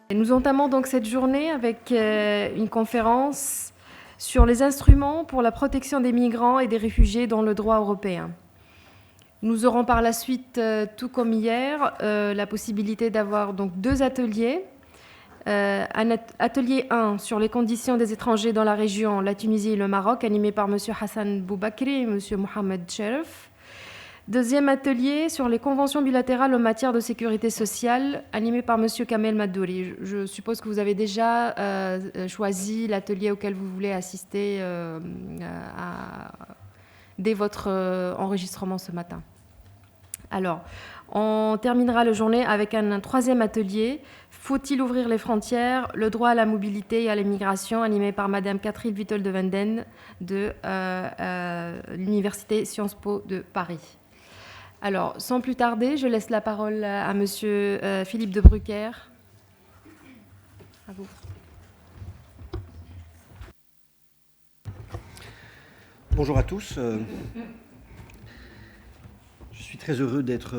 Et nous entamons donc cette journée avec une conférence sur les instruments pour la protection des migrants et des réfugiés dans le droit européen. Nous aurons par la suite, tout comme hier, la possibilité d'avoir donc deux ateliers. Atelier 1 sur les conditions des étrangers dans la région, la Tunisie et le Maroc, animé par M. Hassan Boubakri et M. Mohamed Cherif. Deuxième atelier sur les conventions bilatérales en matière de sécurité sociale, animé par M. Kamel Madouri. Je suppose que vous avez déjà choisi l'atelier auquel vous voulez assister dès votre enregistrement ce matin. Alors, on terminera la journée avec un troisième atelier. Faut-il ouvrir les frontières? Le droit à la mobilité et à l'immigration, animé par Madame Catherine Vittel de Venden de l'Université Sciences Po de Paris. Alors, sans plus tarder, je laisse la parole à Monsieur Philippe de Brucker. À vous. Bonjour à tous. Je suis très heureux d'être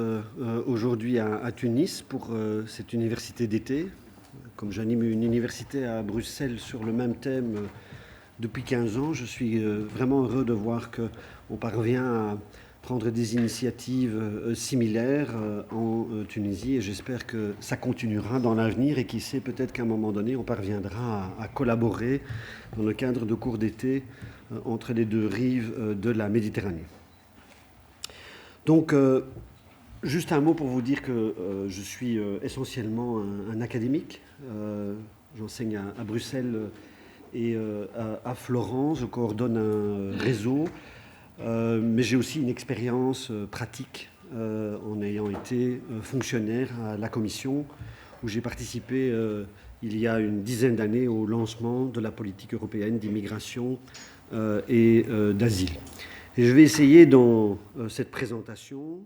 aujourd'hui à Tunis pour cette université d'été. Comme j'anime une université à Bruxelles sur le même thème depuis 15 ans, je suis vraiment heureux de voir qu'on parvient à prendre des initiatives similaires en Tunisie et j'espère que ça continuera dans l'avenir et qui sait, peut-être qu'à un moment donné, on parviendra à collaborer dans le cadre de cours d'été entre les deux rives de la Méditerranée. Donc, juste un mot pour vous dire que je suis essentiellement un académique. J'enseigne à Bruxelles et à Florence. Je coordonne un réseau. Mais j'ai aussi une expérience pratique en ayant été fonctionnaire à la Commission, où j'ai participé il y a une dizaine d'années au lancement de la politique européenne d'immigration et d'asile. Et je vais essayer dans cette présentation,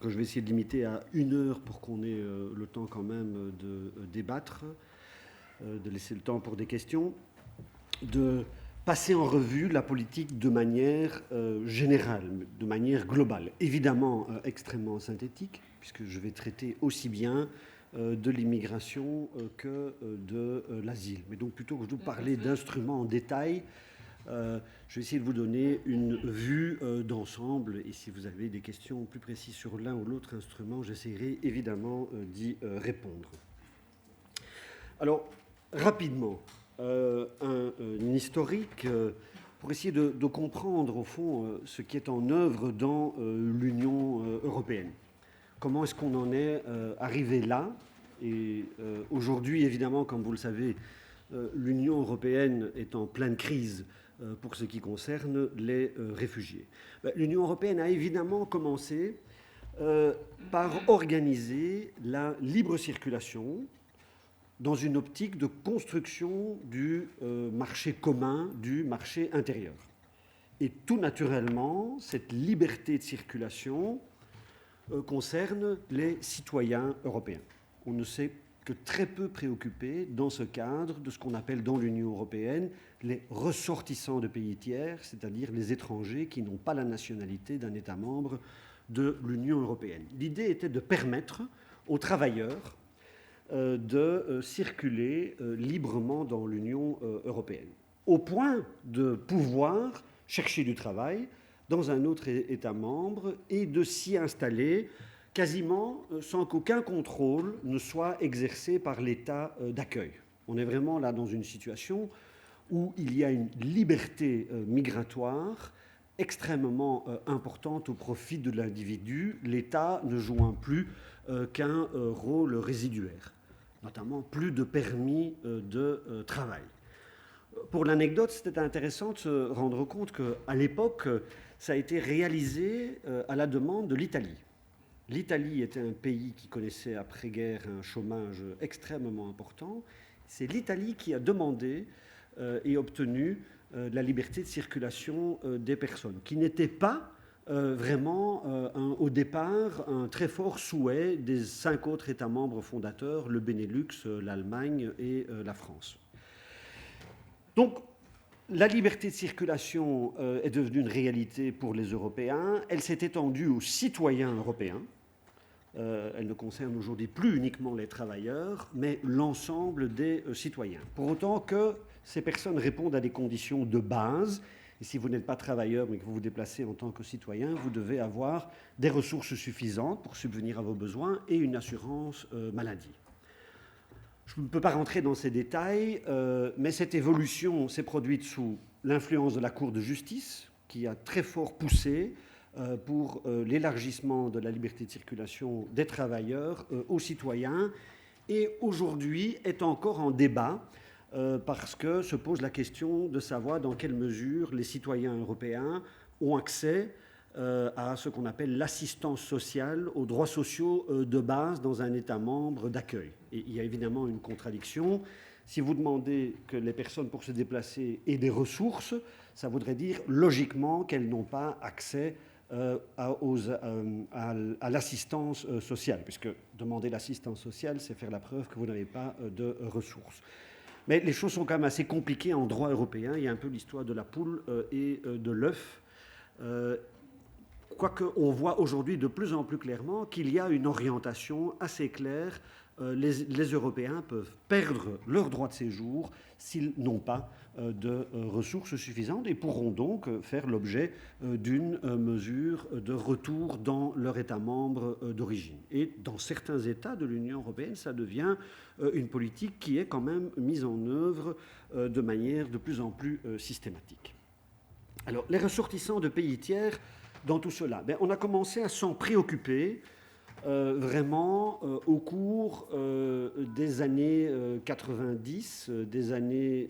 que je vais essayer de limiter à 1 heure pour qu'on ait le temps quand même de débattre, de laisser le temps pour des questions, de passer en revue la politique de manière générale, de manière globale. Évidemment extrêmement synthétique, puisque je vais traiter aussi bien de l'immigration que de l'asile. Mais donc plutôt que de vous parler d'instruments en détail, je vais essayer de vous donner une vue d'ensemble. Et si vous avez des questions plus précises sur l'un ou l'autre instrument, j'essaierai évidemment d'y répondre. Alors, rapidement, un historique pour essayer de comprendre au fond ce qui est en œuvre dans l'Union européenne. Comment est-ce qu'on en est arrivé là? Et aujourd'hui, évidemment, comme vous le savez, l'Union européenne est en pleine crise pour ce qui concerne les réfugiés. L'Union européenne a évidemment commencé par organiser la libre circulation dans une optique de construction du marché commun, du marché intérieur. Et tout naturellement, cette liberté de circulation concerne les citoyens européens. On ne s'est que très peu préoccupé dans ce cadre de ce qu'on appelle dans l'Union européenne les ressortissants de pays tiers, c'est-à-dire les étrangers qui n'ont pas la nationalité d'un État membre de l'Union européenne. L'idée était de permettre aux travailleurs de circuler librement dans l'Union européenne, au point de pouvoir chercher du travail dans un autre État membre et de s'y installer quasiment sans qu'aucun contrôle ne soit exercé par l'État d'accueil. On est vraiment là dans une situation où il y a une liberté migratoire extrêmement importante au profit de l'individu, l'État ne jouant plus qu'un rôle résiduaire, notamment plus de permis de travail. Pour l'anecdote, c'était intéressant de se rendre compte qu'à l'époque, ça a été réalisé à la demande de l'Italie. L'Italie était un pays qui connaissait après-guerre un chômage extrêmement important. C'est l'Italie qui a demandé et obtenu la liberté de circulation des personnes, qui n'était pas vraiment au départ un très fort souhait des 5 autres États membres fondateurs, le Benelux, l'Allemagne et la France. Donc, la liberté de circulation est devenue une réalité pour les Européens. Elle s'est étendue aux citoyens européens. Elle ne concerne aujourd'hui plus uniquement les travailleurs, mais l'ensemble des citoyens. Pour autant que ces personnes répondent à des conditions de base. Et si vous n'êtes pas travailleur, mais que vous vous déplacez en tant que citoyen, vous devez avoir des ressources suffisantes pour subvenir à vos besoins et une assurance maladie. Je ne peux pas rentrer dans ces détails, mais cette évolution s'est produite sous l'influence de la Cour de justice, qui a très fort poussé pour l'élargissement de la liberté de circulation des travailleurs aux citoyens, et aujourd'hui est encore en débat, parce que se pose la question de savoir dans quelle mesure les citoyens européens ont accès à ce qu'on appelle l'assistance sociale, aux droits sociaux de base dans un État membre d'accueil. Et il y a évidemment une contradiction. Si vous demandez que les personnes pour se déplacer aient des ressources, ça voudrait dire logiquement qu'elles n'ont pas accès à l'assistance sociale, puisque demander l'assistance sociale, c'est faire la preuve que vous n'avez pas de ressources. Mais les choses sont quand même assez compliquées en droit européen. Il y a un peu l'histoire de la poule et de l'œuf. Quoique on voit aujourd'hui de plus en plus clairement qu'il y a une orientation assez claire. Les Européens peuvent perdre leur droit de séjour s'ils n'ont pas de ressources suffisantes et pourront donc faire l'objet d'une mesure de retour dans leur État membre d'origine. Et dans certains États de l'Union européenne, ça devient une politique qui est quand même mise en œuvre de manière de plus en plus systématique. Alors, les ressortissants de pays tiers, dans tout cela, on a commencé à s'en préoccuper vraiment au cours des années 90, des années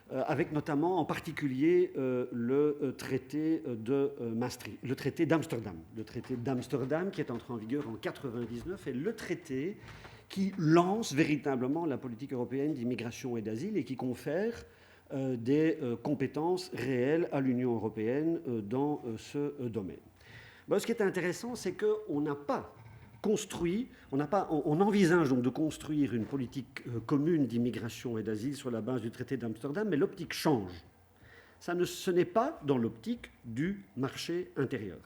avec notamment en particulier le traité de Maastricht, le traité d'Amsterdam. Le traité d'Amsterdam qui est entré en vigueur en 99 est le traité qui lance véritablement la politique européenne d'immigration et d'asile et qui confère des compétences réelles à l'Union européenne dans ce domaine. Ce qui est intéressant, c'est qu'on n'a pas construit, on envisage donc de construire une politique commune d'immigration et d'asile sur la base du traité d'Amsterdam, mais l'optique change. Ce n'est pas dans l'optique du marché intérieur.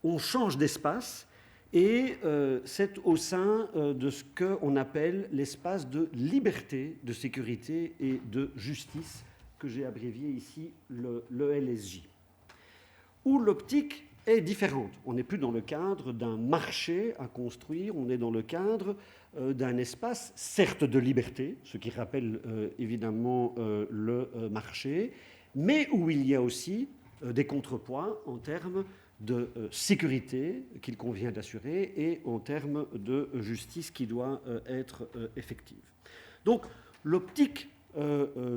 On change d'espace et c'est au sein de ce qu'on appelle l'espace de liberté, de sécurité et de justice, que j'ai abrévié ici le LSJ, où l'optique est différente. On n'est plus dans le cadre d'un marché à construire, on est dans le cadre d'un espace, certes de liberté, ce qui rappelle évidemment le marché, mais où il y a aussi des contrepoids en termes de sécurité qu'il convient d'assurer et en termes de justice qui doit être effective. Donc l'optique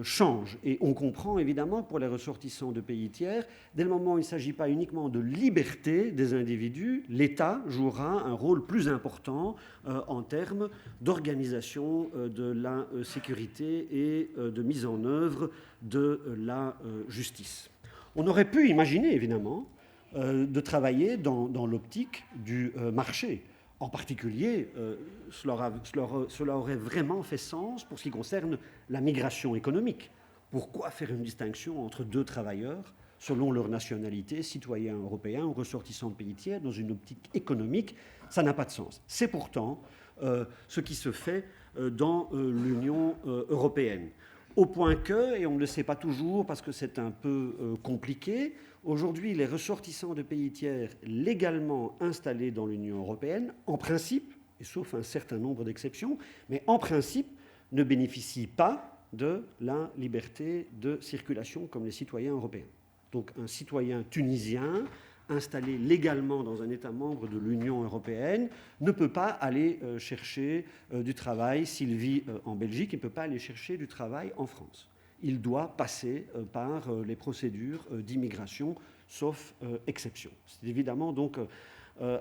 change et on comprend évidemment pour les ressortissants de pays tiers, dès le moment où il ne s'agit pas uniquement de liberté des individus, l'État jouera un rôle plus important en termes d'organisation de la sécurité et de mise en œuvre de la justice. On aurait pu imaginer évidemment de travailler dans l'optique du marché. En particulier, cela aurait vraiment fait sens pour ce qui concerne la migration économique. Pourquoi faire une distinction entre deux travailleurs selon leur nationalité, citoyens européens ou ressortissants de pays tiers, dans une optique économique? Ça n'a pas de sens. C'est pourtant ce qui se fait dans l'Union européenne. Au point que, et on ne le sait pas toujours parce que c'est un peu compliqué, aujourd'hui les ressortissants de pays tiers légalement installés dans l'Union européenne, en principe, et sauf un certain nombre d'exceptions, mais en principe ne bénéficient pas de la liberté de circulation comme les citoyens européens. Donc un citoyen tunisien installé légalement dans un État membre de l'Union européenne ne peut pas aller chercher du travail s'il vit en Belgique, il ne peut pas aller chercher du travail en France. Il doit passer par les procédures d'immigration, sauf exception. C'est évidemment donc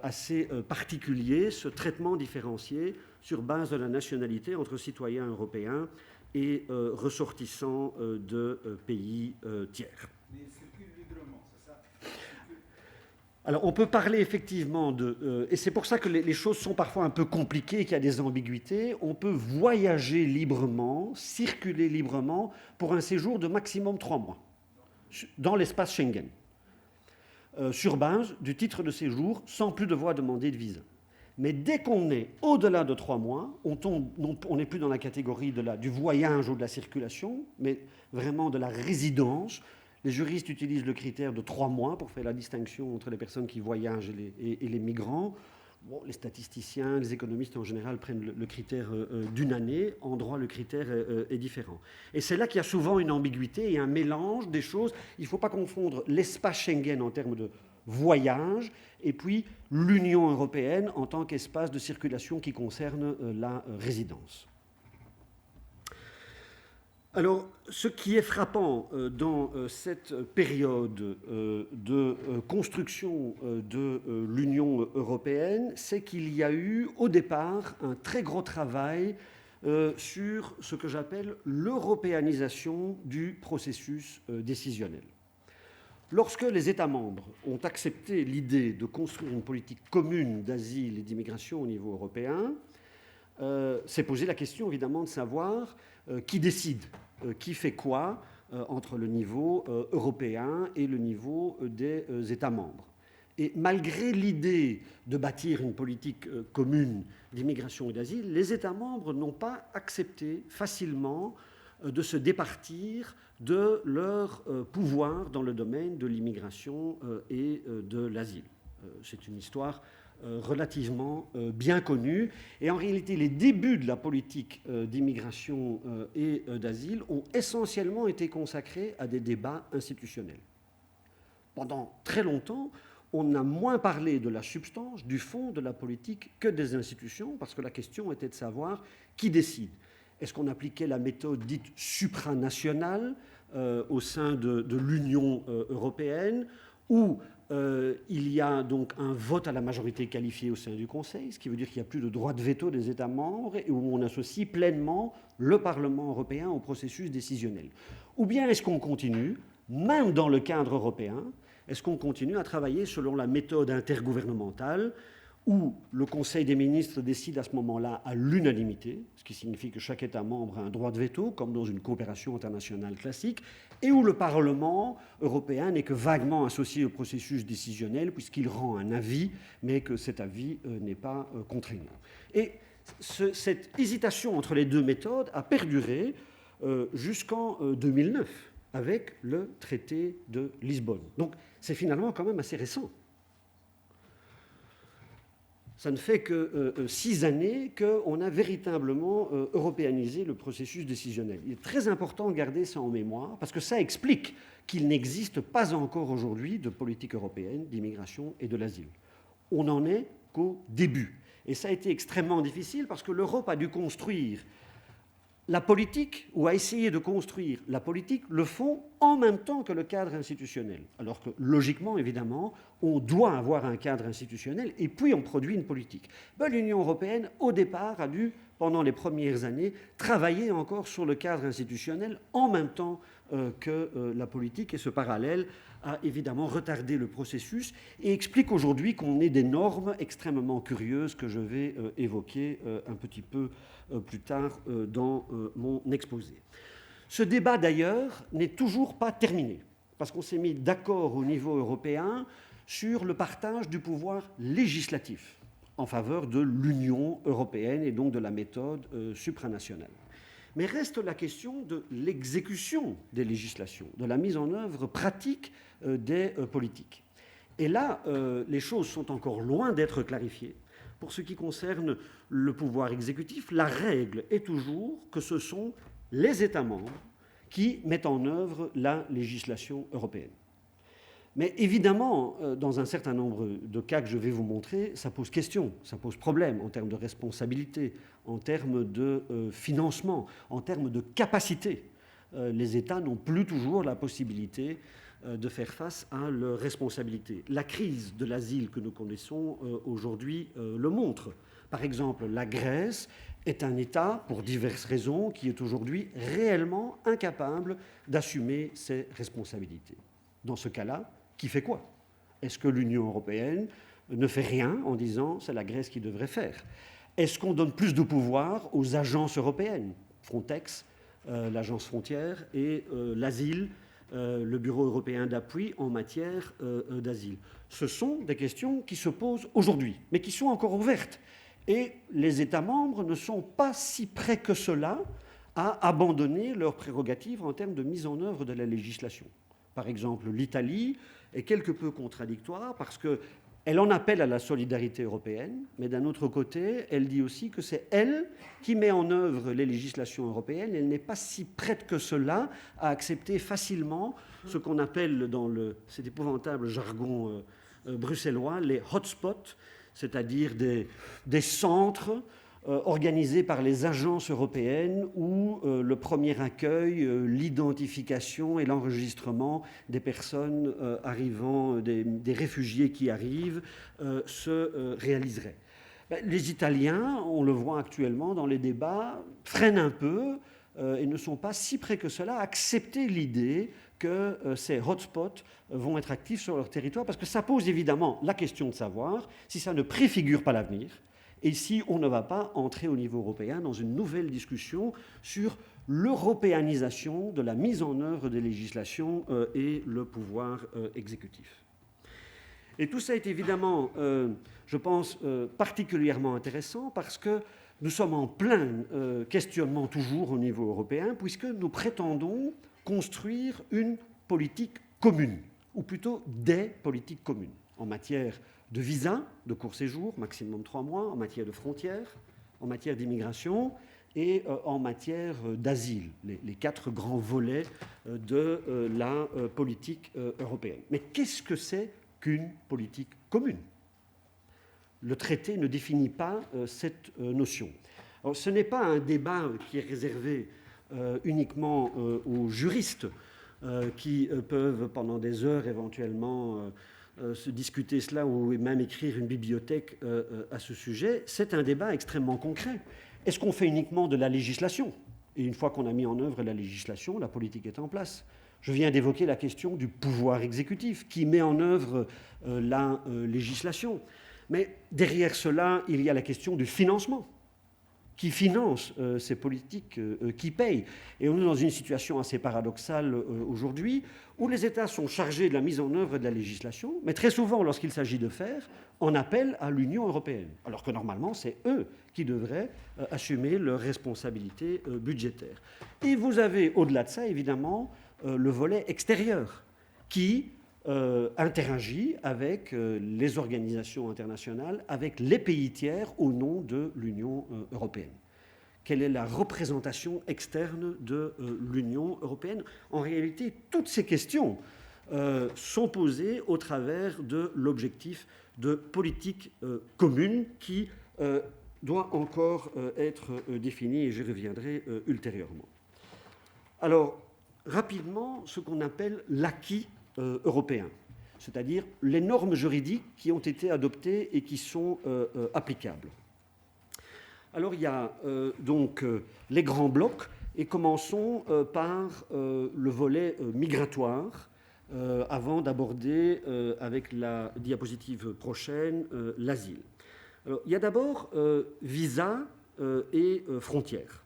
assez particulier, ce traitement différencié sur base de la nationalité entre citoyens européens et ressortissants de pays tiers. Mais il circule librement, c'est ça? Alors, on peut parler effectivement de... et c'est pour ça que les choses sont parfois un peu compliquées, qu'il y a des ambiguïtés. On peut voyager librement, circuler librement pour un séjour de maximum 3 mois dans l'espace Schengen, sur base du titre de séjour, sans plus devoir demander de visa. Mais dès qu'on est au-delà de 3 mois, on n'est plus dans la catégorie du voyage ou de la circulation, mais vraiment de la résidence. Les juristes utilisent le critère de 3 mois pour faire la distinction entre les personnes qui voyagent et les migrants. Bon, les statisticiens, les économistes en général prennent le critère d'une année. En droit, le critère est différent. Et c'est là qu'il y a souvent une ambiguïté et un mélange des choses. Il ne faut pas confondre l'espace Schengen en termes de voyage et puis l'Union européenne en tant qu'espace de circulation qui concerne la résidence. Alors, ce qui est frappant dans cette période de construction de l'Union européenne, c'est qu'il y a eu au départ un très gros travail sur ce que j'appelle l'européanisation du processus décisionnel. Lorsque les États membres ont accepté l'idée de construire une politique commune d'asile et d'immigration au niveau européen, s'est posé la question évidemment de savoir qui décide, qui fait quoi entre le niveau européen et le niveau des États membres. Et malgré l'idée de bâtir une politique commune d'immigration et d'asile, les États membres n'ont pas accepté facilement de se départir de leur pouvoir dans le domaine de l'immigration et de l'asile. C'est une histoire relativement bien connue. Et en réalité, les débuts de la politique d'immigration et d'asile ont essentiellement été consacrés à des débats institutionnels. Pendant très longtemps, on a moins parlé de la substance, du fond de la politique que des institutions, parce que la question était de savoir qui décide. Est-ce qu'on appliquait la méthode dite supranationale au sein de l'Union européenne, où il y a donc un vote à la majorité qualifiée au sein du Conseil, ce qui veut dire qu'il n'y a plus de droit de veto des États membres et où on associe pleinement le Parlement européen au processus décisionnel? Ou bien est-ce qu'on continue, même dans le cadre européen, est-ce qu'on continue à travailler selon la méthode intergouvernementale où le Conseil des ministres décide à ce moment-là à l'unanimité, ce qui signifie que chaque État membre a un droit de veto, comme dans une coopération internationale classique, et où le Parlement européen n'est que vaguement associé au processus décisionnel, puisqu'il rend un avis, mais que cet avis n'est pas contraignant. Et cette hésitation entre les deux méthodes a perduré jusqu'en 2009, avec le traité de Lisbonne. Donc c'est finalement quand même assez récent. Ça ne fait que 6 années qu'on a véritablement européanisé le processus décisionnel. Il est très important de garder ça en mémoire, parce que ça explique qu'il n'existe pas encore aujourd'hui de politique européenne d'immigration et de l'asile. On n'en est qu'au début. Et ça a été extrêmement difficile, parce que l'Europe a dû construire la politique, ou a essayé de construire la politique, le fond, en même temps que le cadre institutionnel. Alors que, logiquement, évidemment, on doit avoir un cadre institutionnel, et puis on produit une politique. Ben, l'Union européenne, au départ, a dû, pendant les premières années, travailler encore sur le cadre institutionnel, en même temps que la politique, et ce parallèle a évidemment retardé le processus, et explique aujourd'hui qu'on ait des normes extrêmement curieuses que je vais évoquer un petit peu plus tard dans mon exposé. Ce débat, d'ailleurs, n'est toujours pas terminé, parce qu'on s'est mis d'accord au niveau européen sur le partage du pouvoir législatif en faveur de l'Union européenne et donc de la méthode supranationale. Mais reste la question de l'exécution des législations, de la mise en œuvre pratique des politiques. Et là, les choses sont encore loin d'être clarifiées. Pour ce qui concerne le pouvoir exécutif, la règle est toujours que ce sont les États membres qui mettent en œuvre la législation européenne. Mais évidemment, dans un certain nombre de cas que je vais vous montrer, ça pose question, ça pose problème en termes de responsabilité, en termes de financement, en termes de capacité. Les États n'ont plus toujours la possibilité de faire face à leurs responsabilités. La crise de l'asile que nous connaissons aujourd'hui le montre. Par exemple, la Grèce est un État, pour diverses raisons, qui est aujourd'hui réellement incapable d'assumer ses responsabilités. Dans ce cas-là, qui fait quoi? Est-ce que l'Union européenne ne fait rien en disant c'est la Grèce qui devrait faire? Est-ce qu'on donne plus de pouvoir aux agences européennes, Frontex, l'agence frontière et l'asile, le Bureau européen d'appui en matière d'asile. Ce sont des questions qui se posent aujourd'hui, mais qui sont encore ouvertes. Et les États membres ne sont pas si près que cela à abandonner leurs prérogatives en termes de mise en œuvre de la législation. Par exemple, l'Italie est quelque peu contradictoire parce qu'elle en appelle à la solidarité européenne, mais d'un autre côté, elle dit aussi que c'est elle qui met en œuvre les législations européennes. Elle n'est pas si prête que cela à accepter facilement ce qu'on appelle dans cet épouvantable jargon bruxellois les hotspots, c'est-à-dire des centres organisés par les agences européennes où le premier accueil, l'identification et l'enregistrement des personnes arrivant, des réfugiés qui arrivent, se réaliseraient. Les Italiens, on le voit actuellement dans les débats, freinent un peu et ne sont pas si près que cela à accepter l'idée que ces hotspots vont être actifs sur leur territoire, parce que ça pose évidemment la question de savoir si ça ne préfigure pas l'avenir, et si on ne va pas entrer au niveau européen dans une nouvelle discussion sur l'européanisation de la mise en œuvre des législations et le pouvoir exécutif. Et tout ça est évidemment, je pense, particulièrement intéressant parce que nous sommes en plein questionnement toujours au niveau européen, puisque nous prétendons construire une politique commune, ou plutôt des politiques communes, en matière de visa, de court séjour, maximum 3 mois, en matière de frontières, en matière d'immigration et en matière d'asile, les 4 grands volets de la politique européenne. Mais qu'est-ce que c'est qu'une politique commune ? Le traité ne définit pas cette notion. Alors, ce n'est pas un débat qui est réservé uniquement aux juristes qui peuvent pendant des heures éventuellement se discuter cela ou même écrire une bibliothèque à ce sujet. C'est un débat extrêmement concret. Est-ce qu'on fait uniquement de la législation ? Et une fois qu'on a mis en œuvre la législation, la politique est en place. Je viens d'évoquer la question du pouvoir exécutif qui met en œuvre la législation. Mais derrière cela, il y a la question du financement. Qui finance ces politiques, qui paye. Et on est dans une situation assez paradoxale aujourd'hui, où les États sont chargés de la mise en œuvre de la législation, mais très souvent, lorsqu'il s'agit de faire, on appelle à l'Union européenne, alors que normalement, c'est eux qui devraient assumer leurs responsabilités budgétaires. Et vous avez, au-delà de ça, évidemment, le volet extérieur, qui interagit avec les organisations internationales, avec les pays tiers au nom de l'Union européenne. Quelle est la représentation externe de l'Union européenne ? En réalité, toutes ces questions sont posées au travers de l'objectif de politique commune qui doit encore être défini, et j'y reviendrai ultérieurement. Alors, rapidement, ce qu'on appelle l'acquis européens, c'est-à-dire les normes juridiques qui ont été adoptées et qui sont applicables. Alors il y a donc les grands blocs, et commençons par le volet migratoire, avant d'aborder avec la diapositive prochaine l'asile. Alors, il y a d'abord visa et frontières.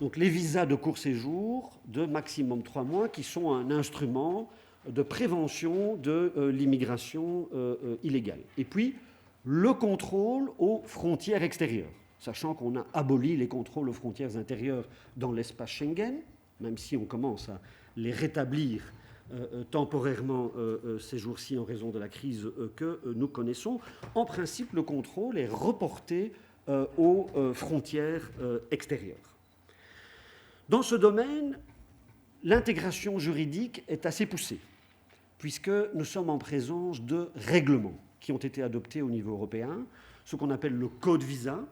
Donc les visas de court séjour de maximum 3 mois qui sont un instrument de prévention de l'immigration illégale. Et puis, le contrôle aux frontières extérieures, sachant qu'on a aboli les contrôles aux frontières intérieures dans l'espace Schengen, même si on commence à les rétablir temporairement ces jours-ci en raison de la crise que nous connaissons. En principe, le contrôle est reporté aux frontières extérieures. Dans ce domaine, l'intégration juridique est assez poussée, puisque nous sommes en présence de règlements qui ont été adoptés au niveau européen, ce qu'on appelle le code visa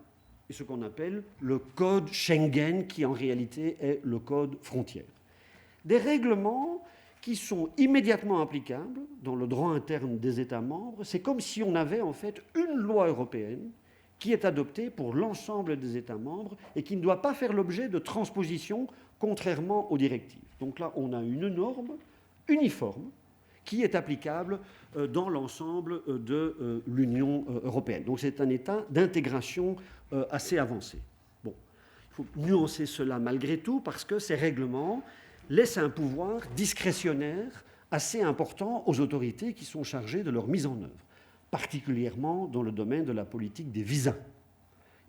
et ce qu'on appelle le code Schengen, qui en réalité est le code frontière. Des règlements qui sont immédiatement applicables dans le droit interne des États membres. C'est comme si on avait en fait une loi européenne qui est adoptée pour l'ensemble des États membres et qui ne doit pas faire l'objet de transposition, contrairement aux directives. Donc là, on a une norme uniforme qui est applicable dans l'ensemble de l'Union européenne. Donc c'est un état d'intégration assez avancé. Bon, il faut nuancer cela malgré tout, parce que ces règlements laisse un pouvoir discrétionnaire assez important aux autorités qui sont chargées de leur mise en œuvre, particulièrement dans le domaine de la politique des visas.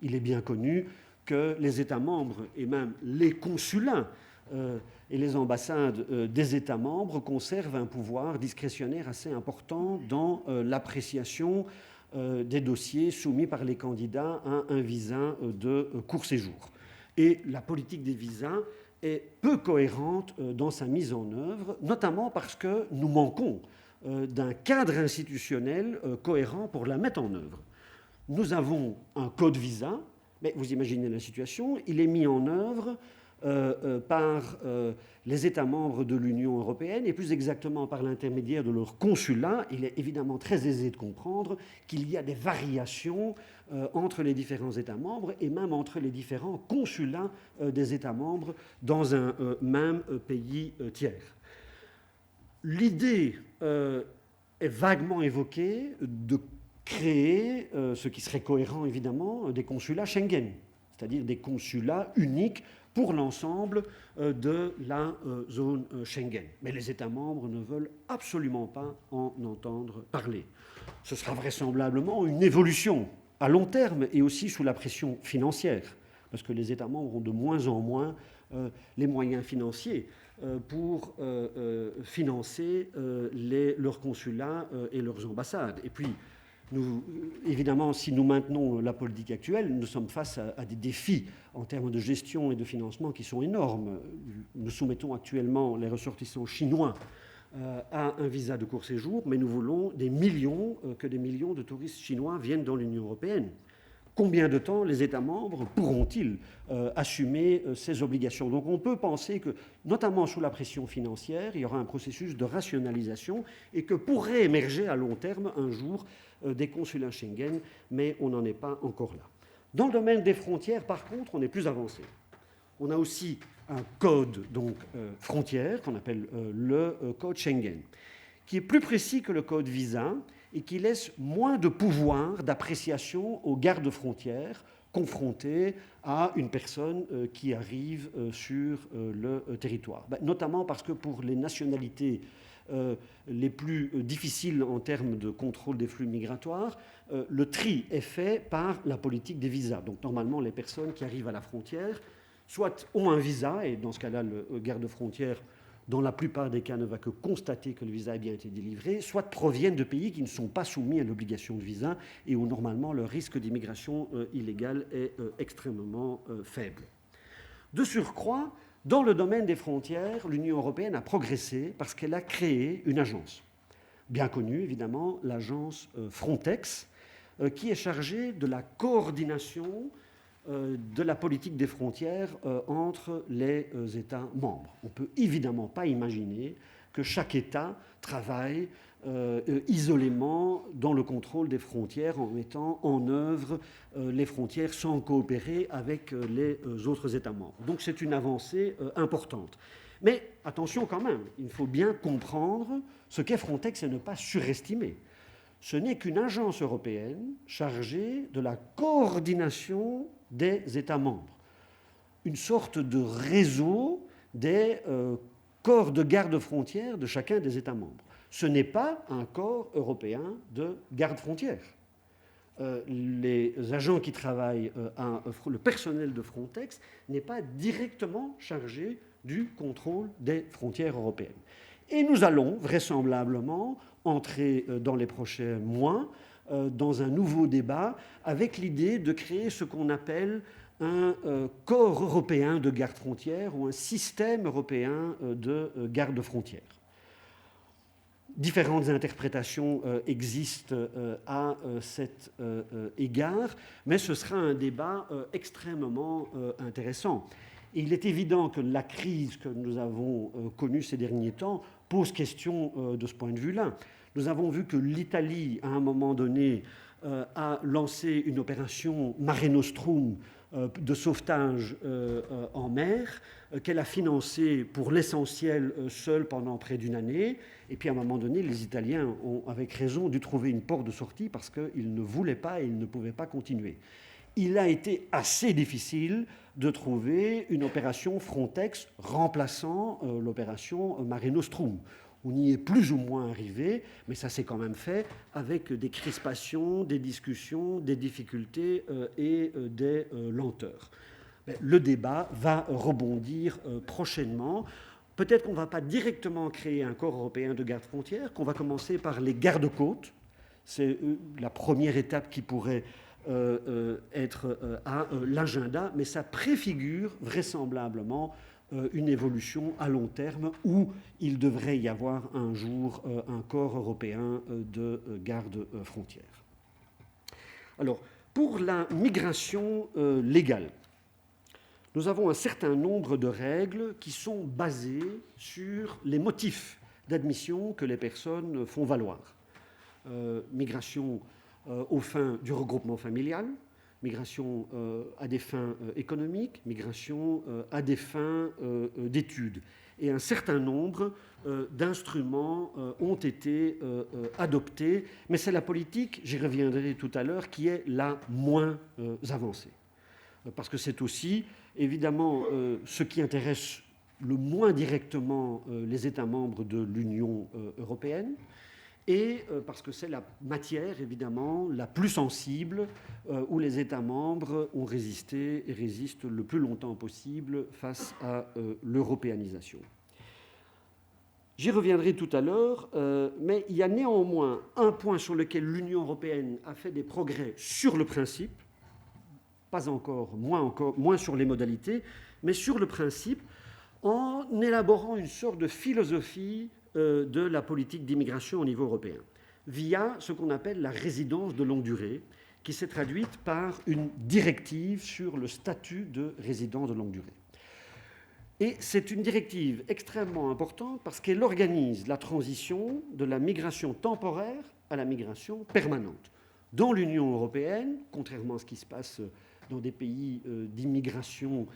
Il est bien connu que les États membres et même les consulats et les ambassades des États membres conservent un pouvoir discrétionnaire assez important dans l'appréciation des dossiers soumis par les candidats à un visa de court séjour. Et la politique des visas est peu cohérente dans sa mise en œuvre, notamment parce que nous manquons d'un cadre institutionnel cohérent pour la mettre en œuvre. Nous avons un code visa, mais vous imaginez la situation, il est mis en œuvre par les États membres de l'Union européenne et plus exactement par l'intermédiaire de leur consulat. Il est évidemment très aisé de comprendre qu'il y a des variations entre les différents États membres et même entre les différents consulats des États membres dans un même pays tiers. L'idée est vaguement évoquée de créer, ce qui serait cohérent évidemment, des consulats Schengen, c'est-à-dire des consulats uniques pour l'ensemble de la zone Schengen. Mais les États membres ne veulent absolument pas en entendre parler. Ce sera vraisemblablement une évolution à long terme et aussi sous la pression financière, parce que les États membres ont de moins en moins les moyens financiers pour financer leurs consulats et leurs ambassades. Et puis, évidemment, si nous maintenons la politique actuelle, nous sommes face à des défis en termes de gestion et de financement qui sont énormes. Nous soumettons actuellement les ressortissants chinois à un visa de court séjour, mais nous voulons que des millions de touristes chinois viennent dans l'Union européenne. Combien de temps les États membres pourront-ils assumer ces obligations? Donc on peut penser que, notamment sous la pression financière, il y aura un processus de rationalisation et que pourrait émerger à long terme un jour des consulats Schengen, mais on n'en est pas encore là. Dans le domaine des frontières, par contre, on est plus avancé. On a aussi un code frontière qu'on appelle le code Schengen, qui est plus précis que le code visa et qui laisse moins de pouvoir d'appréciation aux gardes-frontières confrontés à une personne qui arrive sur le territoire. Notamment parce que pour les nationalités les plus difficiles en termes de contrôle des flux migratoires, le tri est fait par la politique des visas. Donc normalement, les personnes qui arrivent à la frontière, soit ont un visa, et dans ce cas-là, le garde-frontière, dans la plupart des cas, ne va que constater que le visa a bien été délivré, soit proviennent de pays qui ne sont pas soumis à l'obligation de visa et où normalement le risque d'immigration illégale est extrêmement faible. De surcroît, dans le domaine des frontières, l'Union européenne a progressé parce qu'elle a créé une agence, bien connue évidemment, l'agence Frontex, qui est chargée de la coordination de la politique des frontières entre les États membres. On ne peut évidemment pas imaginer que chaque État travaille isolément dans le contrôle des frontières en mettant en œuvre les frontières sans coopérer avec les autres États membres. Donc c'est une avancée importante. Mais attention quand même, il faut bien comprendre ce qu'est Frontex et ne pas surestimer. Ce n'est qu'une agence européenne chargée de la coordination des États membres, une sorte de réseau des corps de garde-frontières de chacun des États membres. Ce n'est pas un corps européen de garde-frontières. Les agents qui travaillent, le personnel de Frontex n'est pas directement chargé du contrôle des frontières européennes. Et nous allons vraisemblablement entrer dans les prochains mois dans un nouveau débat avec l'idée de créer ce qu'on appelle un corps européen de garde-frontières ou un système européen de garde-frontières. Différentes interprétations existent à cet égard, mais ce sera un débat extrêmement intéressant. Et il est évident que la crise que nous avons connue ces derniers temps pose question de ce point de vue-là. Nous avons vu que l'Italie, à un moment donné, a lancé une opération Mare Nostrum de sauvetage en mer, qu'elle a financée pour l'essentiel seule pendant près d'une année. Et puis à un moment donné, les Italiens ont, avec raison, dû trouver une porte de sortie parce qu'ils ne voulaient pas et ils ne pouvaient pas continuer. Il a été assez difficile de trouver une opération Frontex remplaçant l'opération Mare Nostrum. On y est plus ou moins arrivé, mais ça s'est quand même fait avec des crispations, des discussions, des difficultés et des lenteurs. Le débat va rebondir prochainement. Peut-être qu'on ne va pas directement créer un corps européen de garde-frontières, qu'on va commencer par les gardes-côtes. C'est la première étape qui pourrait être à l'agenda, mais ça préfigure vraisemblablement une évolution à long terme où il devrait y avoir un jour un corps européen de garde-frontières. Alors, pour la migration légale, nous avons un certain nombre de règles qui sont basées sur les motifs d'admission que les personnes font valoir. Migration aux fins du regroupement familial, migration à des fins économiques, migration à des fins d'études. Et un certain nombre d'instruments ont été adoptés, mais c'est la politique, j'y reviendrai tout à l'heure, qui est la moins avancée. Parce que c'est aussi, évidemment, ce qui intéresse le moins directement les États membres de l'Union européenne, et parce que c'est la matière, évidemment, la plus sensible où les États membres ont résisté et résistent le plus longtemps possible face à l'européanisation. J'y reviendrai tout à l'heure, mais il y a néanmoins un point sur lequel l'Union européenne a fait des progrès sur le principe, pas encore, moins sur les modalités, mais sur le principe, en élaborant une sorte de philosophie de la politique d'immigration au niveau européen, via ce qu'on appelle la résidence de longue durée, qui s'est traduite par une directive sur le statut de résident de longue durée. Et c'est une directive extrêmement importante parce qu'elle organise la transition de la migration temporaire à la migration permanente. Dans l'Union européenne, contrairement à ce qui se passe dans des pays d'immigration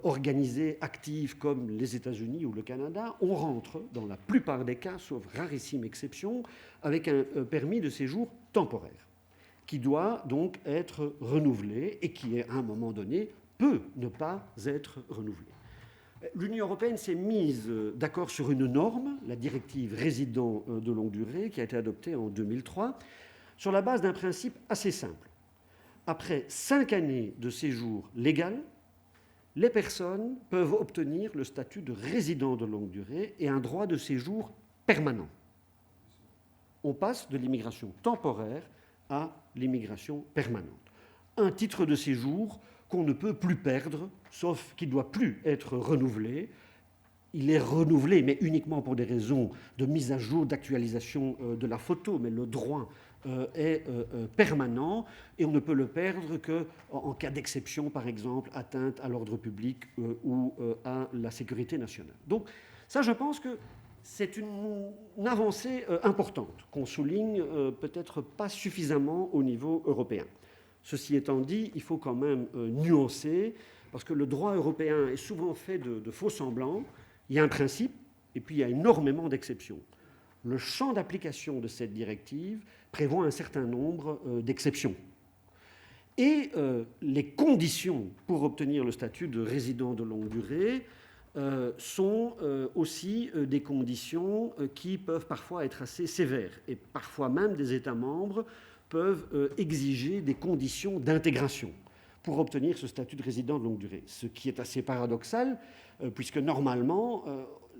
organisée, active, comme les États-Unis ou le Canada, on rentre, dans la plupart des cas, sauf rarissime exception, avec un permis de séjour temporaire, qui doit donc être renouvelé et qui, à un moment donné, peut ne pas être renouvelé. L'Union européenne s'est mise d'accord sur une norme, la directive résident de longue durée, qui a été adoptée en 2003, sur la base d'un principe assez simple. Après 5 années de séjour légal, les personnes peuvent obtenir le statut de résident de longue durée et un droit de séjour permanent. On passe de l'immigration temporaire à l'immigration permanente. Un titre de séjour qu'on ne peut plus perdre, sauf qu'il ne doit plus être renouvelé. Il est renouvelé, mais uniquement pour des raisons de mise à jour, d'actualisation de la photo, mais le droit est permanent et on ne peut le perdre qu'en cas d'exception, par exemple, atteinte à l'ordre public ou à la sécurité nationale. Donc ça, je pense que c'est une avancée importante qu'on souligne peut-être pas suffisamment au niveau européen. Ceci étant dit, il faut quand même nuancer, parce que le droit européen est souvent fait de faux semblants. Il y a un principe, et puis il y a énormément d'exceptions. Le champ d'application de cette directive prévoit un certain nombre d'exceptions. Et les conditions pour obtenir le statut de résident de longue durée sont aussi des conditions qui peuvent parfois être assez sévères. Et parfois même des États membres peuvent exiger des conditions d'intégration pour obtenir ce statut de résident de longue durée. Ce qui est assez paradoxal, puisque normalement,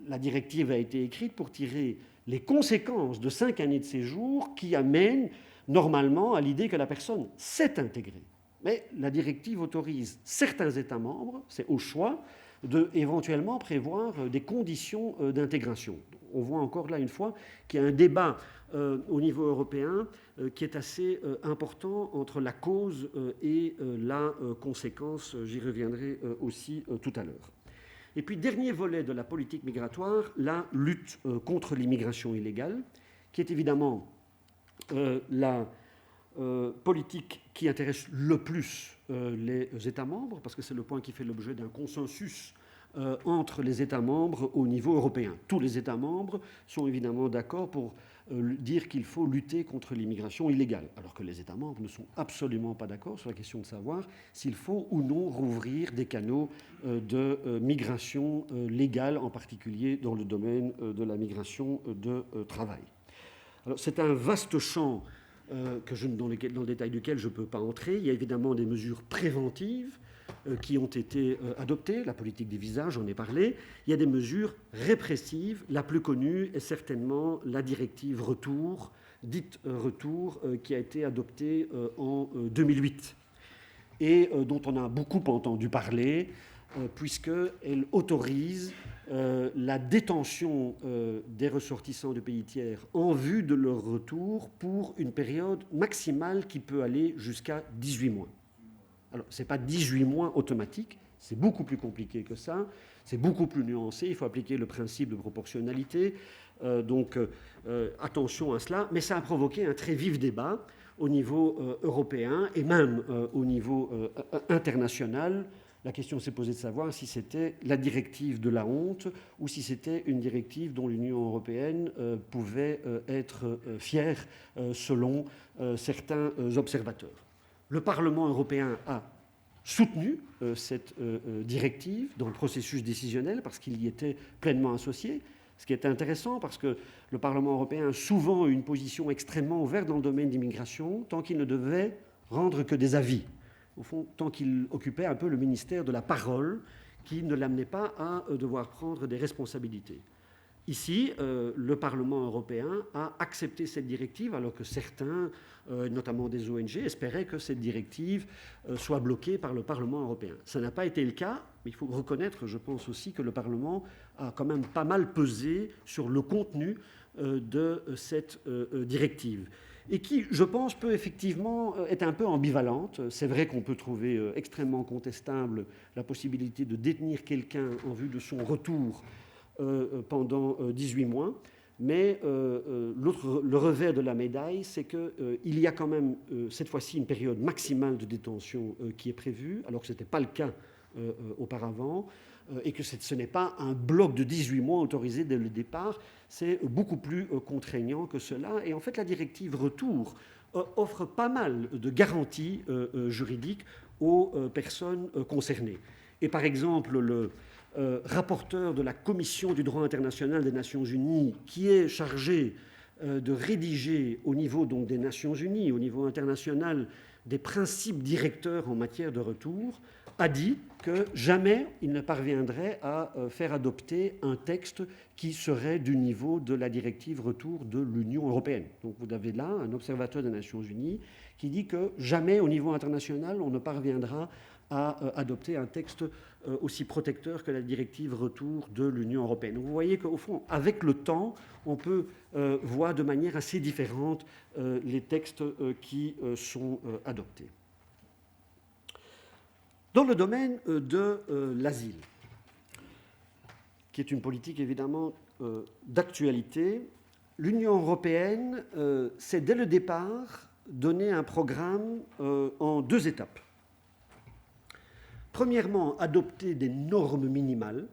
la directive a été écrite pour tirer les conséquences de 5 années de séjour qui amènent normalement à l'idée que la personne s'est intégrée. Mais la directive autorise certains États membres, c'est au choix, de éventuellement prévoir des conditions d'intégration. On voit encore là une fois qu'il y a un débat au niveau européen qui est assez important entre la cause et la conséquence. J'y reviendrai aussi tout à l'heure. Et puis, dernier volet de la politique migratoire, la lutte contre l'immigration illégale, qui est évidemment la politique qui intéresse le plus les États membres, parce que c'est le point qui fait l'objet d'un consensus entre les États membres au niveau européen. Tous les États membres sont évidemment d'accord pour dire qu'il faut lutter contre l'immigration illégale, alors que les États membres ne sont absolument pas d'accord sur la question de savoir s'il faut ou non rouvrir des canaux de migration légale, en particulier dans le domaine de la migration de travail. Alors, c'est un vaste champ dans le détail duquel je ne peux pas entrer. Il y a évidemment des mesures préventives qui ont été adoptées, la politique des visas, j'en ai parlé. Il y a des mesures répressives. La plus connue est certainement la directive Retour, dite Retour, qui a été adoptée en 2008 et dont on a beaucoup entendu parler, puisqu'elle autorise la détention des ressortissants de pays tiers en vue de leur retour pour une période maximale qui peut aller jusqu'à 18 mois. Alors, ce n'est pas 18 mois automatique, c'est beaucoup plus compliqué que ça, c'est beaucoup plus nuancé, il faut appliquer le principe de proportionnalité, donc attention à cela, mais ça a provoqué un très vif débat au niveau européen et même au niveau international. La question s'est posée de savoir si c'était la directive de la honte ou si c'était une directive dont l'Union européenne pouvait être fière selon certains observateurs. Le Parlement européen a soutenu cette directive dans le processus décisionnel parce qu'il y était pleinement associé, ce qui est intéressant parce que le Parlement européen a souvent eu une position extrêmement ouverte dans le domaine d'immigration tant qu'il ne devait rendre que des avis. Au fond, tant qu'il occupait un peu le ministère de la parole qui ne l'amenait pas à devoir prendre des responsabilités. Ici, le Parlement européen a accepté cette directive alors que certains, notamment des ONG, espéraient que cette directive soit bloquée par le Parlement européen. Ça n'a pas été le cas, mais il faut reconnaître, je pense aussi, que le Parlement a quand même pas mal pesé sur le contenu de cette directive et qui, je pense, peut effectivement être un peu ambivalente. C'est vrai qu'on peut trouver extrêmement contestable la possibilité de détenir quelqu'un en vue de son retour pendant 18 mois, mais le revers de la médaille, c'est qu'il y a quand même cette fois-ci une période maximale de détention qui est prévue, alors que ce n'était pas le cas auparavant, et que ce n'est pas un bloc de 18 mois autorisé dès le départ, c'est beaucoup plus contraignant que cela. Et en fait, la directive Retour offre pas mal de garanties juridiques aux personnes concernées. Et par exemple, le rapporteur de la Commission du droit international des Nations Unies, qui est chargé de rédiger au niveau donc, des Nations Unies, au niveau international, des principes directeurs en matière de retour, a dit que jamais il ne parviendrait à faire adopter un texte qui serait du niveau de la directive Retour de l'Union européenne. Donc vous avez là un observateur des Nations Unies qui dit que jamais au niveau international on ne parviendra à adopter un texte aussi protecteur que la directive Retour de l'Union européenne. Donc vous voyez qu'au fond, avec le temps, on peut voir de manière assez différente les textes qui sont adoptés. Dans le domaine de l'asile, qui est une politique évidemment d'actualité, l'Union européenne s'est dès le départ donné un programme en 2 étapes. Premièrement, adopter des normes minimales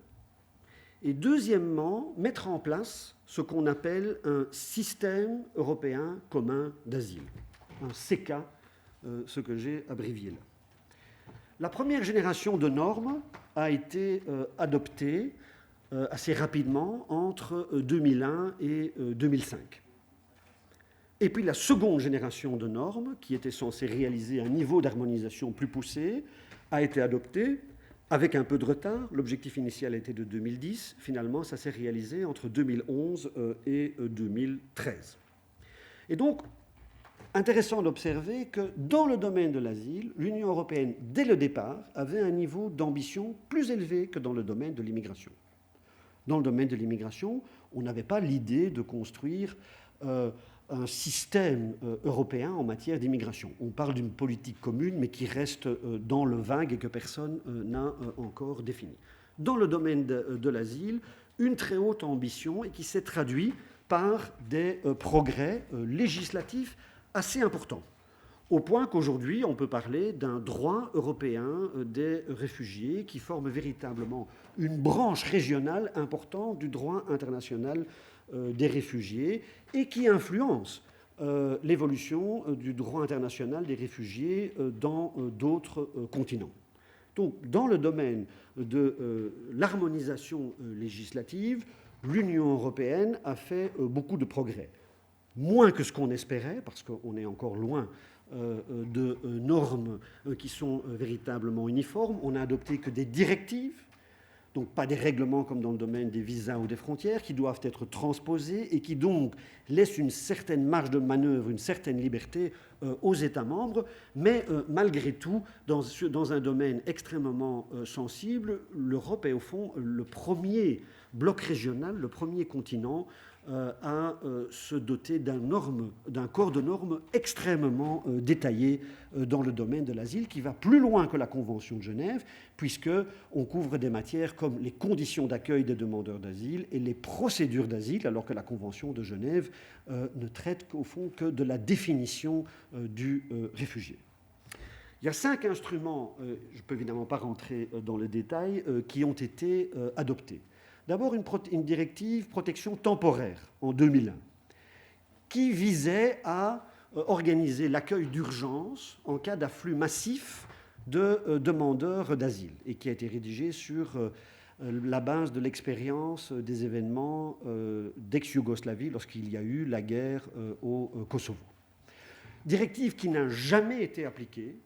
et deuxièmement, mettre en place ce qu'on appelle un système européen commun d'asile, un CECA, ce que j'ai abrévié là. La première génération de normes a été adoptée assez rapidement entre 2001 et 2005. Et puis la seconde génération de normes, qui était censée réaliser un niveau d'harmonisation plus poussé, a été adoptée avec un peu de retard. L'objectif initial était de 2010. Finalement, ça s'est réalisé entre 2011 et 2013. Et donc, intéressant d'observer que dans le domaine de l'asile, l'Union européenne, dès le départ, avait un niveau d'ambition plus élevé que dans le domaine de l'immigration. Dans le domaine de l'immigration, on n'avait pas l'idée de construire un système européen en matière d'immigration. On parle d'une politique commune, mais qui reste dans le vague et que personne n'a encore défini. Dans le domaine de l'asile, une très haute ambition et qui s'est traduite par des progrès législatifs assez importants. au point qu'aujourd'hui, on peut parler d'un droit européen des réfugiés qui forme véritablement une branche régionale importante du droit international des réfugiés et qui influence l'évolution du droit international des réfugiés dans d'autres continents. Donc, dans le domaine de l'harmonisation législative, l'Union européenne a fait beaucoup de progrès. Moins que ce qu'on espérait, parce qu'on est encore loin de normes qui sont véritablement uniformes. On n'a adopté que des directives, donc pas des règlements comme dans le domaine des visas ou des frontières, qui doivent être transposés et qui donc laissent une certaine marge de manœuvre, une certaine liberté aux États membres. Mais malgré tout, dans un domaine extrêmement sensible, l'Europe est au fond le premier bloc régional, le premier continent à se doter d'un corps de normes extrêmement détaillé dans le domaine de l'asile, qui va plus loin que la Convention de Genève, puisqu'on couvre des matières comme les conditions d'accueil des demandeurs d'asile et les procédures d'asile, alors que la Convention de Genève ne traite au fond que de la définition du réfugié. Il y a 5 instruments, je ne peux évidemment pas rentrer dans le détail, qui ont été adoptés. D'abord, une directive protection temporaire en 2001 qui visait à organiser l'accueil d'urgence en cas d'afflux massif de demandeurs d'asile et qui a été rédigée sur la base de l'expérience des événements d'ex-Yougoslavie lorsqu'il y a eu la guerre au Kosovo. Directive qui n'a jamais été appliquée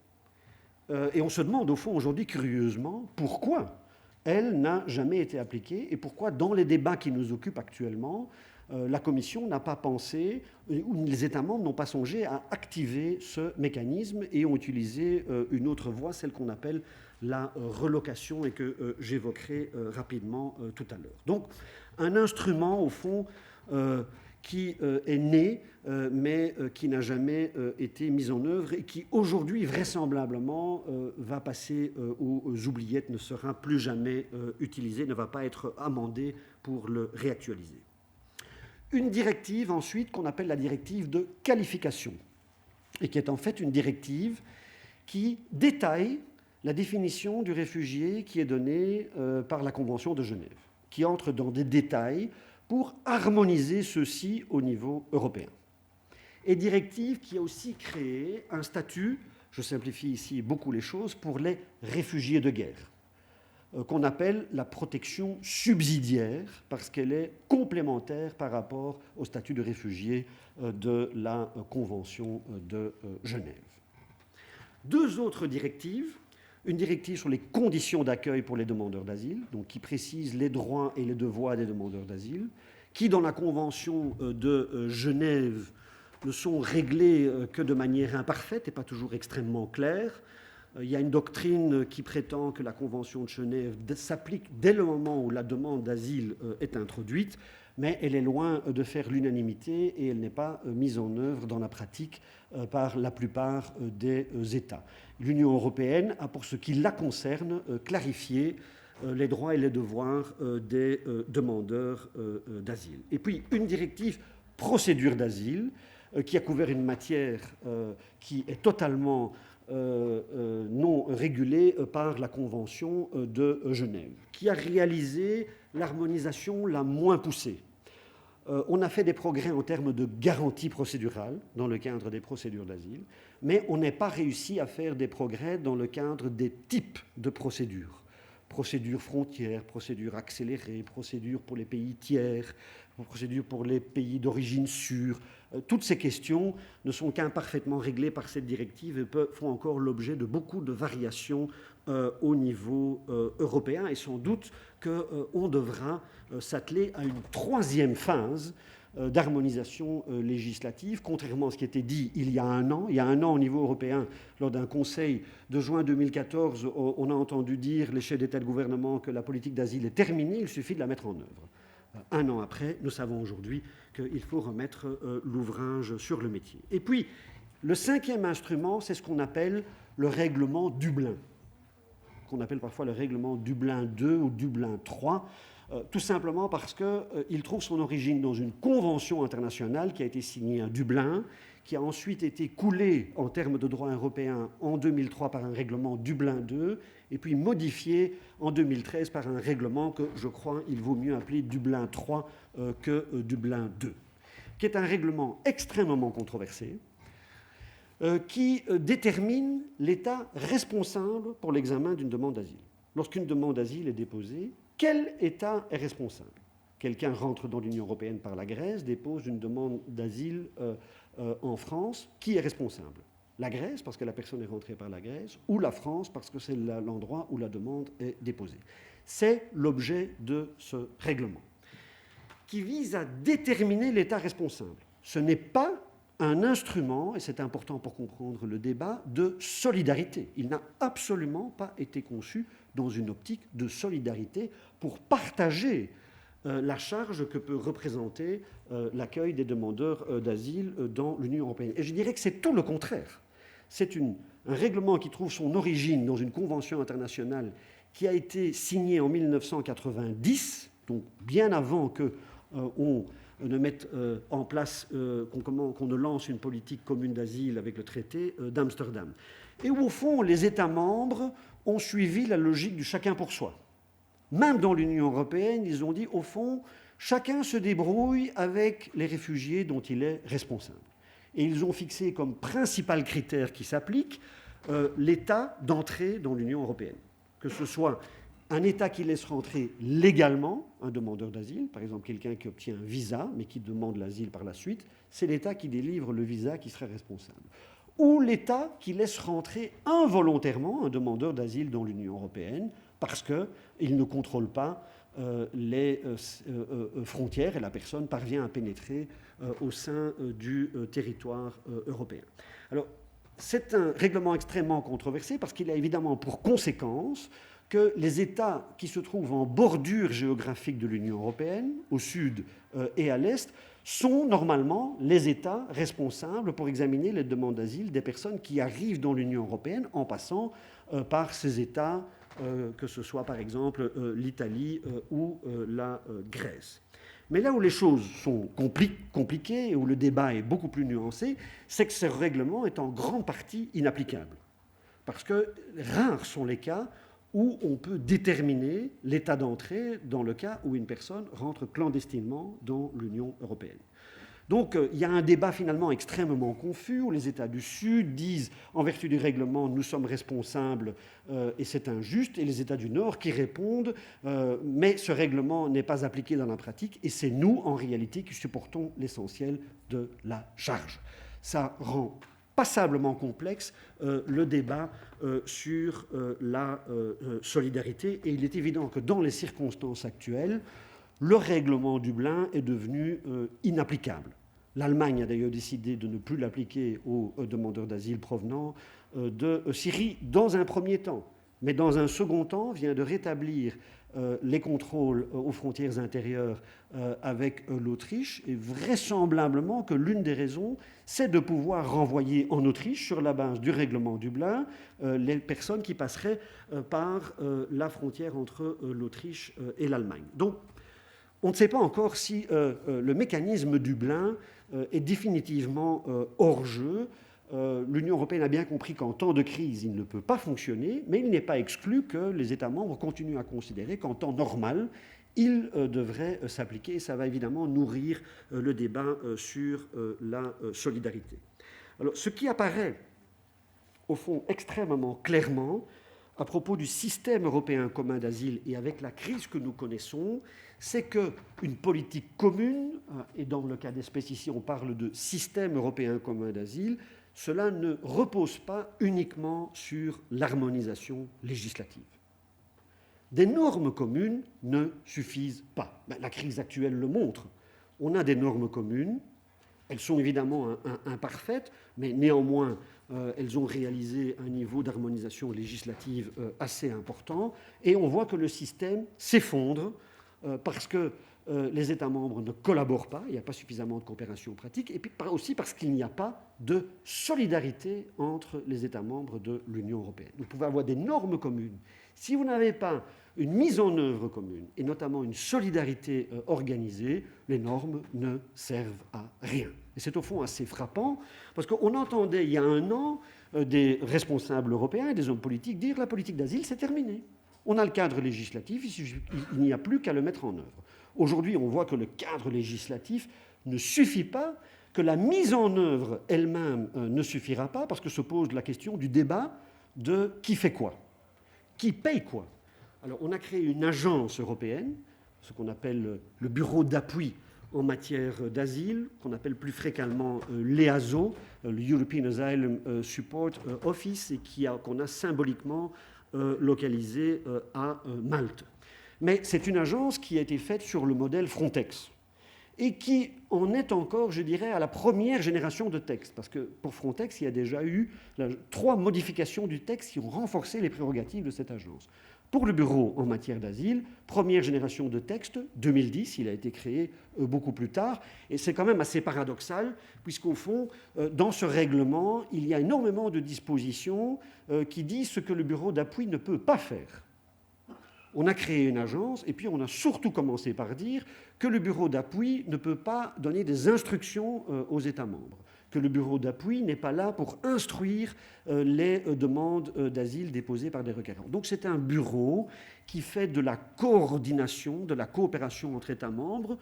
et on se demande au fond aujourd'hui curieusement pourquoi elle n'a jamais été appliquée et pourquoi, dans les débats qui nous occupent actuellement, la Commission n'a pas pensé, ou les États membres n'ont pas songé à activer ce mécanisme et ont utilisé une autre voie, celle qu'on appelle la relocation et que j'évoquerai rapidement tout à l'heure. Donc, un instrument, au fond, qui est né, mais qui n'a jamais été mis en œuvre et qui, aujourd'hui, vraisemblablement, va passer aux oubliettes, ne sera plus jamais utilisé, ne va pas être amendé pour le réactualiser. Une directive, ensuite, qu'on appelle la directive de qualification, et qui est en fait une directive qui détaille la définition du réfugié qui est donnée par la Convention de Genève, qui entre dans des détails pour harmoniser ceci au niveau européen. Et directive qui a aussi créé un statut, je simplifie ici beaucoup les choses, pour les réfugiés de guerre, qu'on appelle la protection subsidiaire, parce qu'elle est complémentaire par rapport au statut de réfugié de la Convention de Genève. 2 autres directives. Une directive sur les conditions d'accueil pour les demandeurs d'asile, donc qui précise les droits et les devoirs des demandeurs d'asile, qui, dans la Convention de Genève, ne sont réglés que de manière imparfaite et pas toujours extrêmement claire. Il y a une doctrine qui prétend que la Convention de Genève s'applique dès le moment où la demande d'asile est introduite, mais elle est loin de faire l'unanimité et elle n'est pas mise en œuvre dans la pratique par la plupart des États. L'Union européenne a, pour ce qui la concerne, clarifié les droits et les devoirs des demandeurs d'asile. Et puis, une directive procédure d'asile qui a couvert une matière qui est totalement non régulée par la Convention de Genève, qui a réalisé l'harmonisation la moins poussée. On a fait des progrès en termes de garantie procédurale dans le cadre des procédures d'asile, mais on n'a pas réussi à faire des progrès dans le cadre des types de procédures. Procédures frontières, procédures accélérées, procédures pour les pays tiers, procédures pour les pays d'origine sûre. Toutes ces questions ne sont qu'imparfaitement réglées par cette directive et font encore l'objet de beaucoup de variations au niveau européen. Et sans doute qu'on devra s'atteler à une 3e phase d'harmonisation législative, contrairement à ce qui était dit il y a un an. Il y a un an, au niveau européen, lors d'un conseil de juin 2014, on a entendu dire, les chefs d'État et de gouvernement, que la politique d'asile est terminée, il suffit de la mettre en œuvre. Un an après, nous savons aujourd'hui qu'il faut remettre l'ouvrage sur le métier. Et puis, le 5e instrument, c'est ce qu'on appelle le règlement Dublin, qu'on appelle parfois le règlement Dublin 2 ou Dublin 3, tout simplement parce qu'il trouve son origine dans une convention internationale qui a été signée à Dublin, qui a ensuite été coulé en termes de droit européen en 2003 par un règlement Dublin II, et puis modifié en 2013 par un règlement que je crois il vaut mieux appeler Dublin III que Dublin II, qui est un règlement extrêmement controversé, qui détermine l'État responsable pour l'examen d'une demande d'asile. Lorsqu'une demande d'asile est déposée, quel État est responsable ? Quelqu'un rentre dans l'Union européenne par la Grèce, dépose une demande d'asile en France. Qui est responsable ? La Grèce, parce que la personne est rentrée par la Grèce, ou la France, parce que c'est l'endroit où la demande est déposée. C'est l'objet de ce règlement, qui vise à déterminer l'État responsable. Ce n'est pas un instrument, et c'est important pour comprendre le débat, de solidarité. Il n'a absolument pas été conçu dans une optique de solidarité pour partager la charge que peut représenter l'accueil des demandeurs d'asile dans l'Union européenne. Et je dirais que c'est tout le contraire. C'est un règlement qui trouve son origine dans une convention internationale qui a été signée en 1990, donc bien avant qu'on ne mette en place, qu'on ne lance une politique commune d'asile avec le traité d'Amsterdam. Et où, au fond, les États membres ont suivi la logique du chacun pour soi. Même dans l'Union européenne, ils ont dit, au fond, chacun se débrouille avec les réfugiés dont il est responsable. Et ils ont fixé comme principal critère qui s'applique l'état d'entrée dans l'Union européenne. Que ce soit un État qui laisse rentrer légalement un demandeur d'asile, par exemple quelqu'un qui obtient un visa mais qui demande l'asile par la suite, c'est l'État qui délivre le visa qui serait responsable. Ou l'État qui laisse rentrer involontairement un demandeur d'asile dans l'Union européenne parce qu'il ne contrôle pas les frontières et la personne parvient à pénétrer au sein du territoire européen. Alors, c'est un règlement extrêmement controversé parce qu'il a évidemment pour conséquence que les États qui se trouvent en bordure géographique de l'Union européenne, au sud et à l'est, sont normalement les États responsables pour examiner les demandes d'asile des personnes qui arrivent dans l'Union européenne en passant par ces États, que ce soit par exemple l'Italie ou la Grèce. Mais là où les choses sont compliquées et où le débat est beaucoup plus nuancé, c'est que ce règlement est en grande partie inapplicable. Parce que rares sont les cas où on peut déterminer l'état d'entrée dans le cas où une personne rentre clandestinement dans l'Union européenne. Donc il y a un débat finalement extrêmement confus où les États du Sud disent en vertu du règlement nous sommes responsables et c'est injuste, et les États du Nord qui répondent mais ce règlement n'est pas appliqué dans la pratique et c'est nous en réalité qui supportons l'essentiel de la charge. Ça rend passablement complexe le débat sur la solidarité, et il est évident que dans les circonstances actuelles, le règlement Dublin est devenu inapplicable. L'Allemagne a d'ailleurs décidé de ne plus l'appliquer aux demandeurs d'asile provenant de Syrie dans un premier temps, mais dans un second temps vient de rétablir les contrôles aux frontières intérieures avec l'Autriche, et vraisemblablement que l'une des raisons, c'est de pouvoir renvoyer en Autriche, sur la base du règlement Dublin, les personnes qui passeraient par la frontière entre l'Autriche et l'Allemagne. Donc, on ne sait pas encore si le mécanisme Dublin est définitivement hors jeu. L'Union européenne a bien compris qu'en temps de crise, il ne peut pas fonctionner, mais il n'est pas exclu que les États membres continuent à considérer qu'en temps normal, il devrait s'appliquer, et ça va évidemment nourrir le débat sur la solidarité. Alors, ce qui apparaît, au fond, extrêmement clairement, à propos du système européen commun d'asile et avec la crise que nous connaissons, c'est qu'une politique commune, et dans le cas d'espèce ici on parle de système européen commun d'asile, cela ne repose pas uniquement sur l'harmonisation législative. Des normes communes ne suffisent pas. La crise actuelle le montre. On a des normes communes, elles sont évidemment imparfaites, mais néanmoins, elles ont réalisé un niveau d'harmonisation législative assez important, et on voit que le système s'effondre parce que les États membres ne collaborent pas, il n'y a pas suffisamment de coopération pratique, et puis aussi parce qu'il n'y a pas de solidarité entre les États membres de l'Union européenne. Vous pouvez avoir des normes communes. Si vous n'avez pas une mise en œuvre commune, et notamment une solidarité organisée, les normes ne servent à rien. Et c'est au fond assez frappant, parce qu'on entendait il y a un an des responsables européens et des hommes politiques dire la politique d'asile, c'est terminé. On a le cadre législatif, il n'y a plus qu'à le mettre en œuvre. Aujourd'hui, on voit que le cadre législatif ne suffit pas, que la mise en œuvre elle-même ne suffira pas, parce que se pose la question du débat de qui fait quoi, qui paye quoi. Alors, on a créé une agence européenne, ce qu'on appelle le bureau d'appui en matière d'asile, qu'on appelle plus fréquemment l'EASO, le European Asylum Support Office, et qu'on a symboliquement localisé à Malte. Mais c'est une agence qui a été faite sur le modèle Frontex et qui en est encore, je dirais, à la première génération de textes. Parce que pour Frontex, il y a déjà eu 3 modifications du texte qui ont renforcé les prérogatives de cette agence. Pour le bureau en matière d'asile, première génération de texte, 2010, il a été créé beaucoup plus tard, et c'est quand même assez paradoxal, puisqu'au fond, dans ce règlement, il y a énormément de dispositions qui disent ce que le bureau d'appui ne peut pas faire. On a créé une agence, et puis on a surtout commencé par dire que le bureau d'appui ne peut pas donner des instructions aux États membres, que le bureau d'appui n'est pas là pour instruire les demandes d'asile déposées par des requérants. Donc c'est un bureau qui fait de la coordination, de la coopération entre États membres,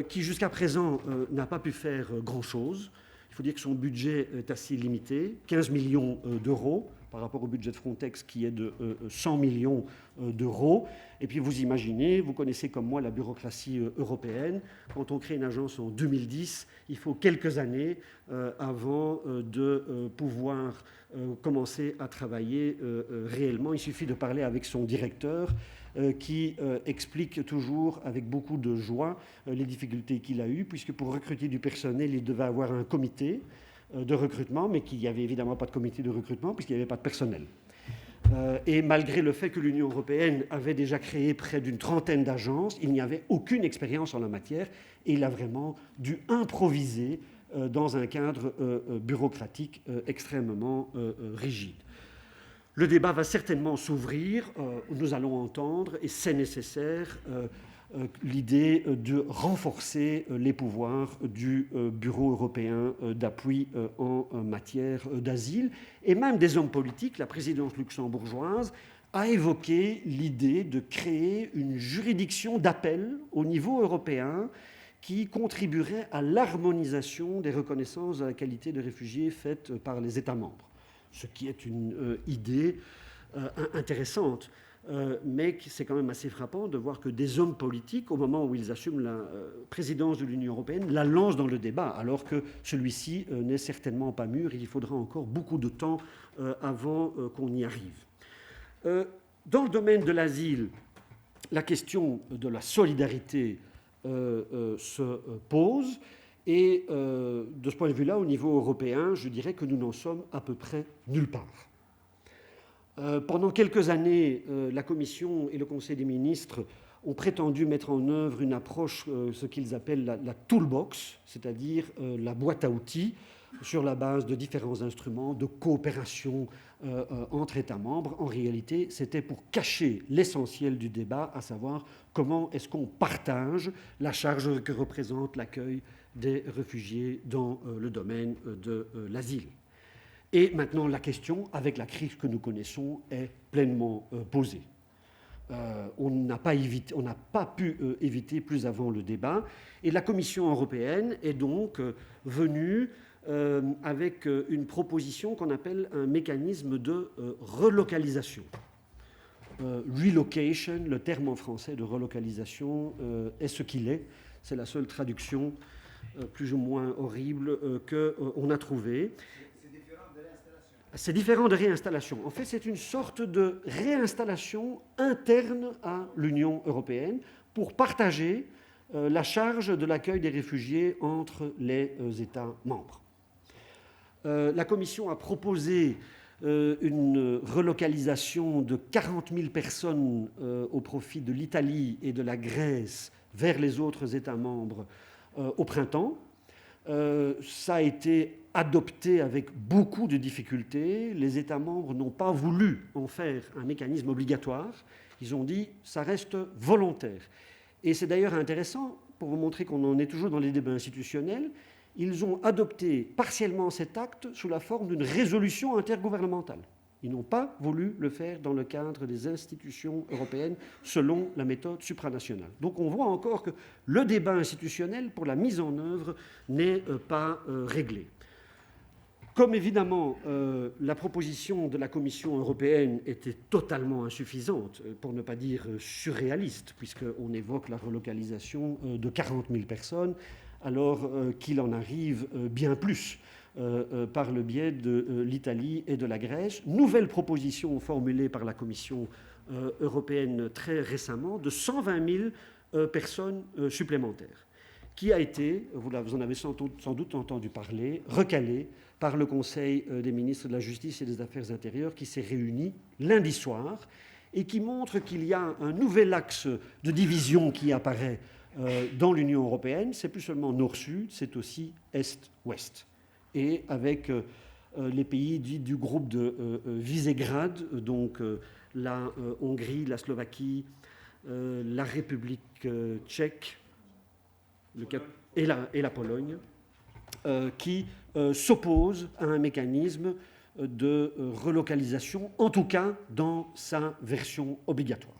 qui jusqu'à présent n'a pas pu faire grand-chose. Il faut dire que son budget est assez limité, 15 millions d'euros, par rapport au budget de Frontex qui est de 100 millions d'euros. Et puis vous imaginez, vous connaissez comme moi la bureaucratie européenne, quand on crée une agence en 2010, il faut quelques années avant de pouvoir commencer à travailler réellement. Il suffit de parler avec son directeur qui explique toujours avec beaucoup de joie les difficultés qu'il a eues, puisque pour recruter du personnel, il devait avoir un comité de recrutement, mais qu'il n'y avait évidemment pas de comité de recrutement puisqu'il n'y avait pas de personnel. Et malgré le fait que l'Union européenne avait déjà créé près d'une trentaine d'agences, il n'y avait aucune expérience en la matière et il a vraiment dû improviser dans un cadre bureaucratique extrêmement rigide. Le débat va certainement s'ouvrir, nous allons entendre, et c'est nécessaire, l'idée de renforcer les pouvoirs du Bureau européen d'appui en matière d'asile. Et même des hommes politiques, la présidence luxembourgeoise a évoqué l'idée de créer une juridiction d'appel au niveau européen qui contribuerait à l'harmonisation des reconnaissances de la qualité de réfugiés faites par les États membres. Ce qui est une idée intéressante. Mais c'est quand même assez frappant de voir que des hommes politiques, au moment où ils assument la présidence de l'Union européenne, la lancent dans le débat, alors que celui-ci n'est certainement pas mûr et il faudra encore beaucoup de temps avant qu'on y arrive. Dans le domaine de l'asile, la question de la solidarité se pose, et de ce point de vue-là, au niveau européen, je dirais que nous n'en sommes à peu près nulle part. Pendant quelques années, la Commission et le Conseil des ministres ont prétendu mettre en œuvre une approche, ce qu'ils appellent la toolbox, c'est-à-dire la boîte à outils, sur la base de différents instruments de coopération entre États membres. En réalité, c'était pour cacher l'essentiel du débat, à savoir comment est-ce qu'on partage la charge que représente l'accueil des réfugiés dans le domaine de l'asile. Et maintenant, la question, avec la crise que nous connaissons, est pleinement posée. On n'a pas pu éviter plus avant le débat. Et la Commission européenne est donc venue avec une proposition qu'on appelle un mécanisme de relocalisation. Relocation, le terme en français de relocalisation est ce qu'il est. C'est la seule traduction plus ou moins horrible qu'on a trouvée. C'est différent de réinstallation. En fait, c'est une sorte de réinstallation interne à l'Union européenne pour partager la charge de l'accueil des réfugiés entre les États membres. La Commission a proposé une relocalisation de 40 000 personnes au profit de l'Italie et de la Grèce vers les autres États membres au printemps. Ça a été adopté avec beaucoup de difficultés. Les États membres n'ont pas voulu en faire un mécanisme obligatoire. Ils ont dit ça reste volontaire. Et c'est d'ailleurs intéressant, pour vous montrer qu'on en est toujours dans les débats institutionnels, ils ont adopté partiellement cet acte sous la forme d'une résolution intergouvernementale. Ils n'ont pas voulu le faire dans le cadre des institutions européennes selon la méthode supranationale. Donc on voit encore que le débat institutionnel pour la mise en œuvre n'est pas réglé. Comme évidemment la proposition de la Commission européenne était totalement insuffisante, pour ne pas dire surréaliste, puisqu'on évoque la relocalisation de 40 000 personnes, alors qu'il en arrive bien plus par le biais de l'Italie et de la Grèce. Nouvelle proposition formulée par la Commission européenne très récemment de 120 000 personnes supplémentaires, qui a été, vous en avez sans doute entendu parler, recalée par le Conseil des ministres de la Justice et des Affaires intérieures qui s'est réuni lundi soir et qui montre qu'il y a un nouvel axe de division qui apparaît dans l'Union européenne. C'est plus seulement nord-sud, c'est aussi est-ouest. Et avec les pays dits du groupe de Visegrad, donc la Hongrie, la Slovaquie, la République tchèque et la Pologne, qui s'opposent à un mécanisme de relocalisation, en tout cas dans sa version obligatoire.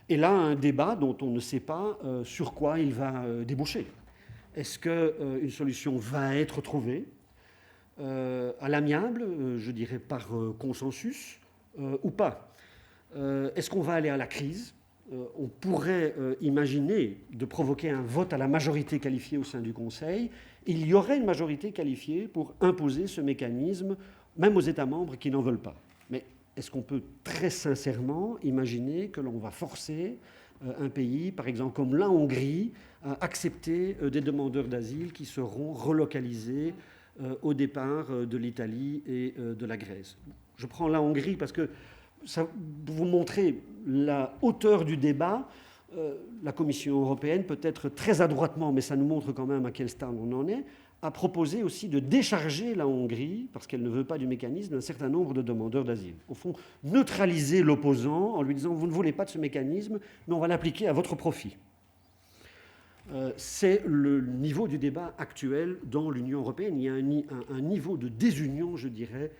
Et là, un débat dont on ne sait pas sur quoi il va déboucher. Est-ce qu'une solution va être trouvée à l'amiable, je dirais par consensus, ou pas? Est-ce qu'on va aller à la crise? On pourrait imaginer de provoquer un vote à la majorité qualifiée au sein du Conseil. Il y aurait une majorité qualifiée pour imposer ce mécanisme, même aux États membres qui n'en veulent pas. Mais est-ce qu'on peut très sincèrement imaginer que l'on va forcer un pays, par exemple comme la Hongrie, à accepter des demandeurs d'asile qui seront relocalisés au départ de l'Italie et de la Grèce? Je prends la Hongrie parce que ça vous montrer la hauteur du débat. La Commission européenne, peut-être très adroitement, mais ça nous montre quand même à quel stade on en est, a proposé aussi de décharger la Hongrie, parce qu'elle ne veut pas du mécanisme, d'un certain nombre de demandeurs d'asile. Au fond, neutraliser l'opposant en lui disant « vous ne voulez pas de ce mécanisme, mais on va l'appliquer à votre profit ». C'est le niveau du débat actuel dans l'Union européenne. Il y a un niveau de désunion, je dirais,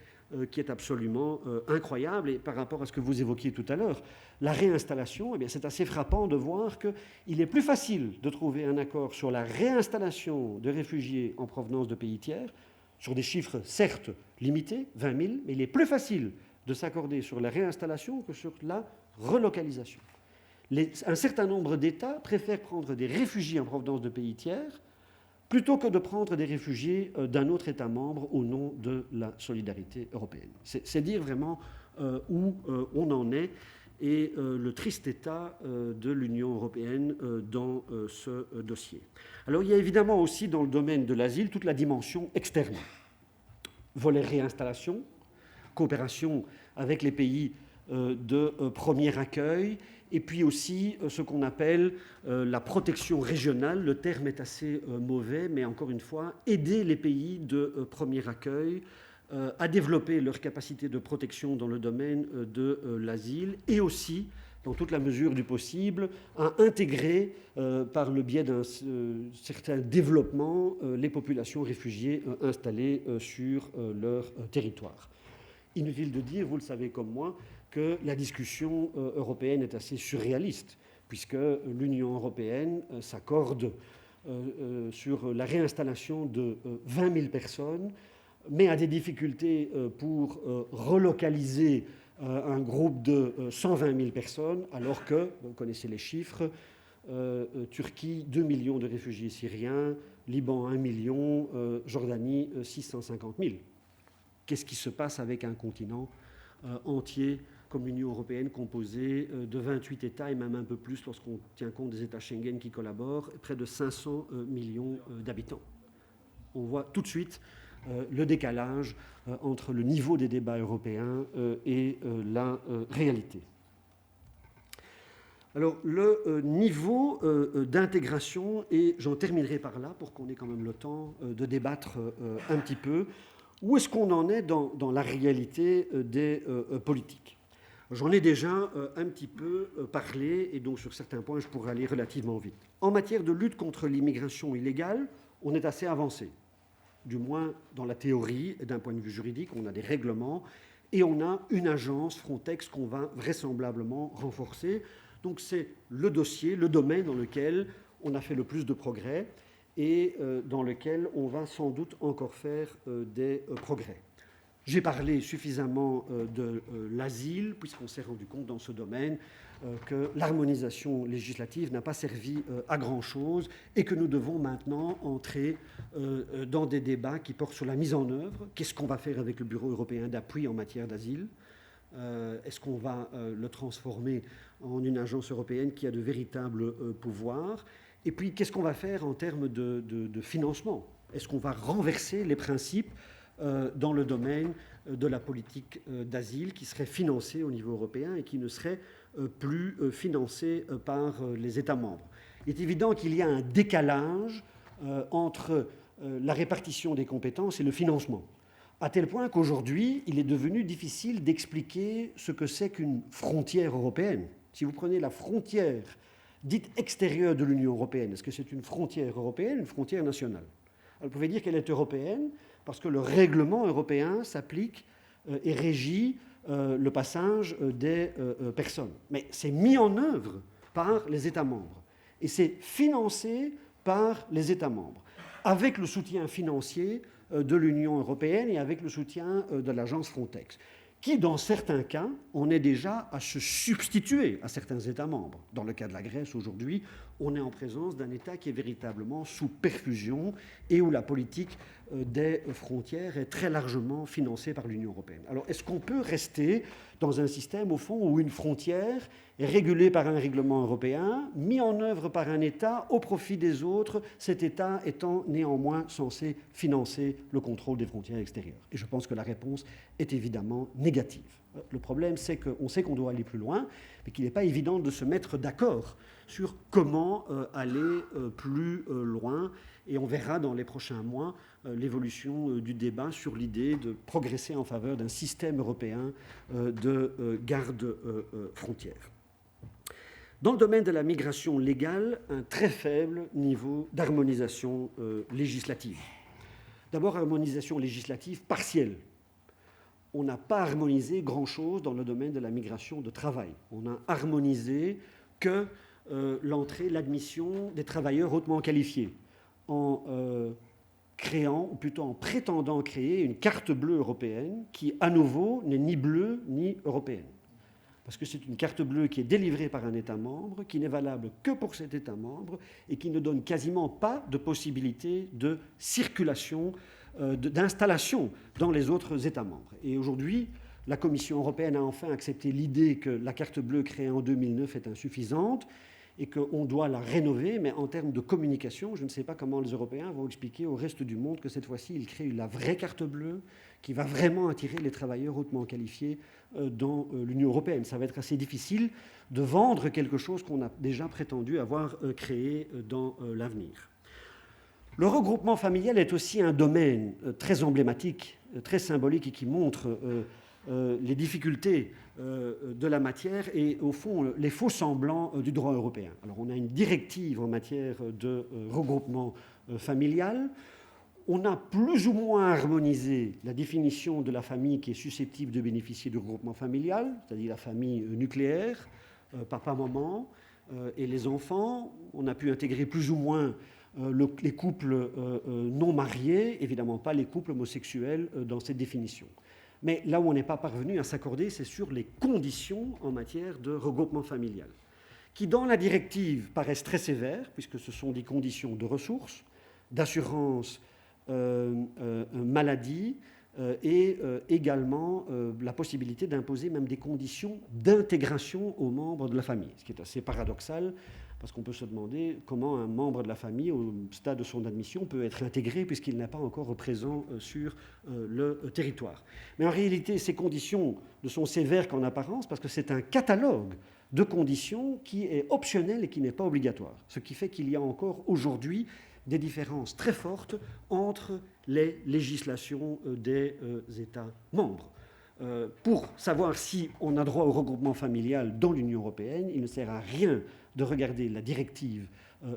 qui est absolument incroyable. Et par rapport à ce que vous évoquiez tout à l'heure, la réinstallation, eh bien, c'est assez frappant de voir qu'il est plus facile de trouver un accord sur la réinstallation de réfugiés en provenance de pays tiers, sur des chiffres certes limités, 20 000, mais il est plus facile de s'accorder sur la réinstallation que sur la relocalisation. Un certain nombre d'États préfèrent prendre des réfugiés en provenance de pays tiers plutôt que de prendre des réfugiés d'un autre État membre au nom de la solidarité européenne. C'est dire vraiment où on en est et le triste état de l'Union européenne dans ce dossier. Alors il y a évidemment aussi dans le domaine de l'asile toute la dimension externe. Volet réinstallation, coopération avec les pays de premier accueil, et puis aussi ce qu'on appelle la protection régionale. Le terme est assez mauvais, mais encore une fois, aider les pays de premier accueil à développer leur capacité de protection dans le domaine de l'asile, et aussi, dans toute la mesure du possible, à intégrer par le biais d'un certain développement les populations réfugiées installées sur leur territoire. Inutile de dire, vous le savez comme moi, que la discussion européenne est assez surréaliste, puisque l'Union européenne s'accorde sur la réinstallation de 20 000 personnes, mais a des difficultés pour relocaliser un groupe de 120 000 personnes, alors que, vous connaissez les chiffres, Turquie, 2 millions de réfugiés syriens, Liban, 1 million, Jordanie, 650 000. Qu'est-ce qui se passe avec un continent entier comme l'Union européenne, composée de 28 États et même un peu plus lorsqu'on tient compte des États Schengen qui collaborent, près de 500 millions d'habitants? On voit tout de suite le décalage entre le niveau des débats européens et la réalité. Alors, le niveau d'intégration, et j'en terminerai par là pour qu'on ait quand même le temps de débattre un petit peu, où est-ce qu'on en est dans la réalité des politiques? J'en ai déjà un petit peu parlé, et donc sur certains points, je pourrais aller relativement vite. En matière de lutte contre l'immigration illégale, on est assez avancé. Du moins dans la théorie et d'un point de vue juridique, on a des règlements et on a une agence Frontex qu'on va vraisemblablement renforcer. Donc c'est le dossier, le domaine dans lequel on a fait le plus de progrès et dans lequel on va sans doute encore faire des progrès. J'ai parlé suffisamment de l'asile, puisqu'on s'est rendu compte dans ce domaine que l'harmonisation législative n'a pas servi à grand-chose et que nous devons maintenant entrer dans des débats qui portent sur la mise en œuvre. Qu'est-ce qu'on va faire avec le Bureau européen d'appui en matière d'asile ? Est-ce qu'on va le transformer en une agence européenne qui a de véritables pouvoirs ? Et puis, qu'est-ce qu'on va faire en termes de financement ? Est-ce qu'on va renverser les principes dans le domaine de la politique d'asile qui serait financée au niveau européen et qui ne serait plus financée par les États membres. Il est évident qu'il y a un décalage entre la répartition des compétences et le financement, à tel point qu'aujourd'hui, il est devenu difficile d'expliquer ce que c'est qu'une frontière européenne. Si vous prenez la frontière dite extérieure de l'Union européenne, est-ce que c'est une frontière européenne ou une frontière nationale ? Vous pouvez dire qu'elle est européenne parce que le règlement européen s'applique et régit le passage des personnes. Mais c'est mis en œuvre par les États membres et c'est financé par les États membres, avec le soutien financier de l'Union européenne et avec le soutien de l'agence Frontex, qui, dans certains cas, on est déjà à se substituer à certains États membres. Dans le cas de la Grèce, aujourd'hui, on est en présence d'un État qui est véritablement sous perfusion et où la politique des frontières est très largement financée par l'Union européenne. Alors, est-ce qu'on peut rester dans un système, au fond, où une frontière est régulée par un règlement européen, mis en œuvre par un État au profit des autres, cet État étant néanmoins censé financer le contrôle des frontières extérieures ? Et je pense que la réponse est évidemment négative. Le problème, c'est qu'on sait qu'on doit aller plus loin, mais qu'il n'est pas évident de se mettre d'accord sur comment aller plus loin. Et on verra dans les prochains mois l'évolution du débat sur l'idée de progresser en faveur d'un système européen de garde frontières. Dans le domaine de la migration légale, un très faible niveau d'harmonisation législative. D'abord, harmonisation législative partielle. On n'a pas harmonisé grand-chose dans le domaine de la migration de travail. On n'a harmonisé que l'entrée, l'admission des travailleurs hautement qualifiés, en créant, ou plutôt en prétendant créer une carte bleue européenne qui, à nouveau, n'est ni bleue ni européenne. Parce que c'est une carte bleue qui est délivrée par un État membre, qui n'est valable que pour cet État membre et qui ne donne quasiment pas de possibilité de circulation, d'installation dans les autres États membres. Et aujourd'hui, la Commission européenne a enfin accepté l'idée que la carte bleue créée en 2009 est insuffisante et qu'on doit la rénover, mais en termes de communication, je ne sais pas comment les Européens vont expliquer au reste du monde que cette fois-ci, ils créent la vraie carte bleue qui va vraiment attirer les travailleurs hautement qualifiés dans l'Union européenne. Ça va être assez difficile de vendre quelque chose qu'on a déjà prétendu avoir créé dans l'avenir. Le regroupement familial est aussi un domaine très emblématique, très symbolique et qui montre les difficultés de la matière et, au fond, les faux semblants du droit européen. Alors, on a une directive en matière de regroupement familial. On a plus ou moins harmonisé la définition de la famille qui est susceptible de bénéficier du regroupement familial, c'est-à-dire la famille nucléaire, papa, maman et les enfants. On a pu intégrer plus ou moins les couples non mariés, évidemment pas les couples homosexuels dans cette définition. Mais là où on n'est pas parvenu à s'accorder, c'est sur les conditions en matière de regroupement familial, qui dans la directive paraissent très sévères, puisque ce sont des conditions de ressources, d'assurance maladie et également la possibilité d'imposer même des conditions d'intégration aux membres de la famille, ce qui est assez paradoxal, parce qu'on peut se demander comment un membre de la famille, au stade de son admission, peut être intégré puisqu'il n'est pas encore présent sur le territoire. Mais en réalité, ces conditions ne sont sévères qu'en apparence, parce que c'est un catalogue de conditions qui est optionnel et qui n'est pas obligatoire. Ce qui fait qu'il y a encore aujourd'hui des différences très fortes entre les législations des États membres. pour savoir si on a droit au regroupement familial dans l'Union européenne, il ne sert à rien de regarder la directive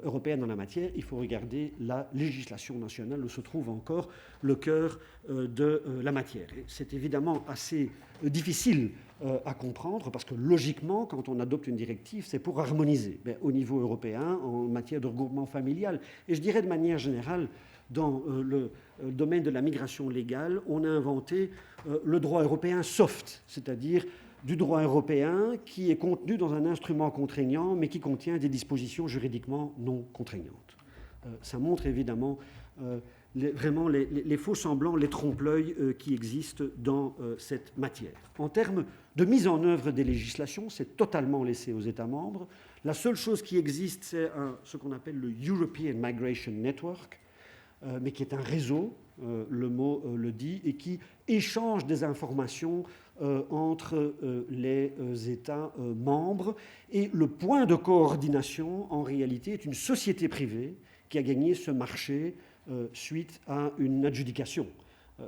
européenne en la matière, il faut regarder la législation nationale où se trouve encore le cœur de la matière. Et c'est évidemment assez difficile à comprendre parce que logiquement, quand on adopte une directive, c'est pour harmoniser au niveau européen en matière de regroupement familial. Et je dirais de manière générale, dans le domaine de la migration légale, on a inventé le droit européen soft, c'est-à-dire du droit européen qui est contenu dans un instrument contraignant, mais qui contient des dispositions juridiquement non contraignantes. Ça montre évidemment vraiment les faux semblants, les trompe-l'œil qui existent dans cette matière. En termes de mise en œuvre des législations, c'est totalement laissé aux États membres. La seule chose qui existe, c'est ce qu'on appelle le European Migration Network, mais qui est un réseau, le mot le dit, et qui échange des informations entre les États membres. Et le point de coordination, en réalité, est une société privée qui a gagné ce marché suite à une adjudication.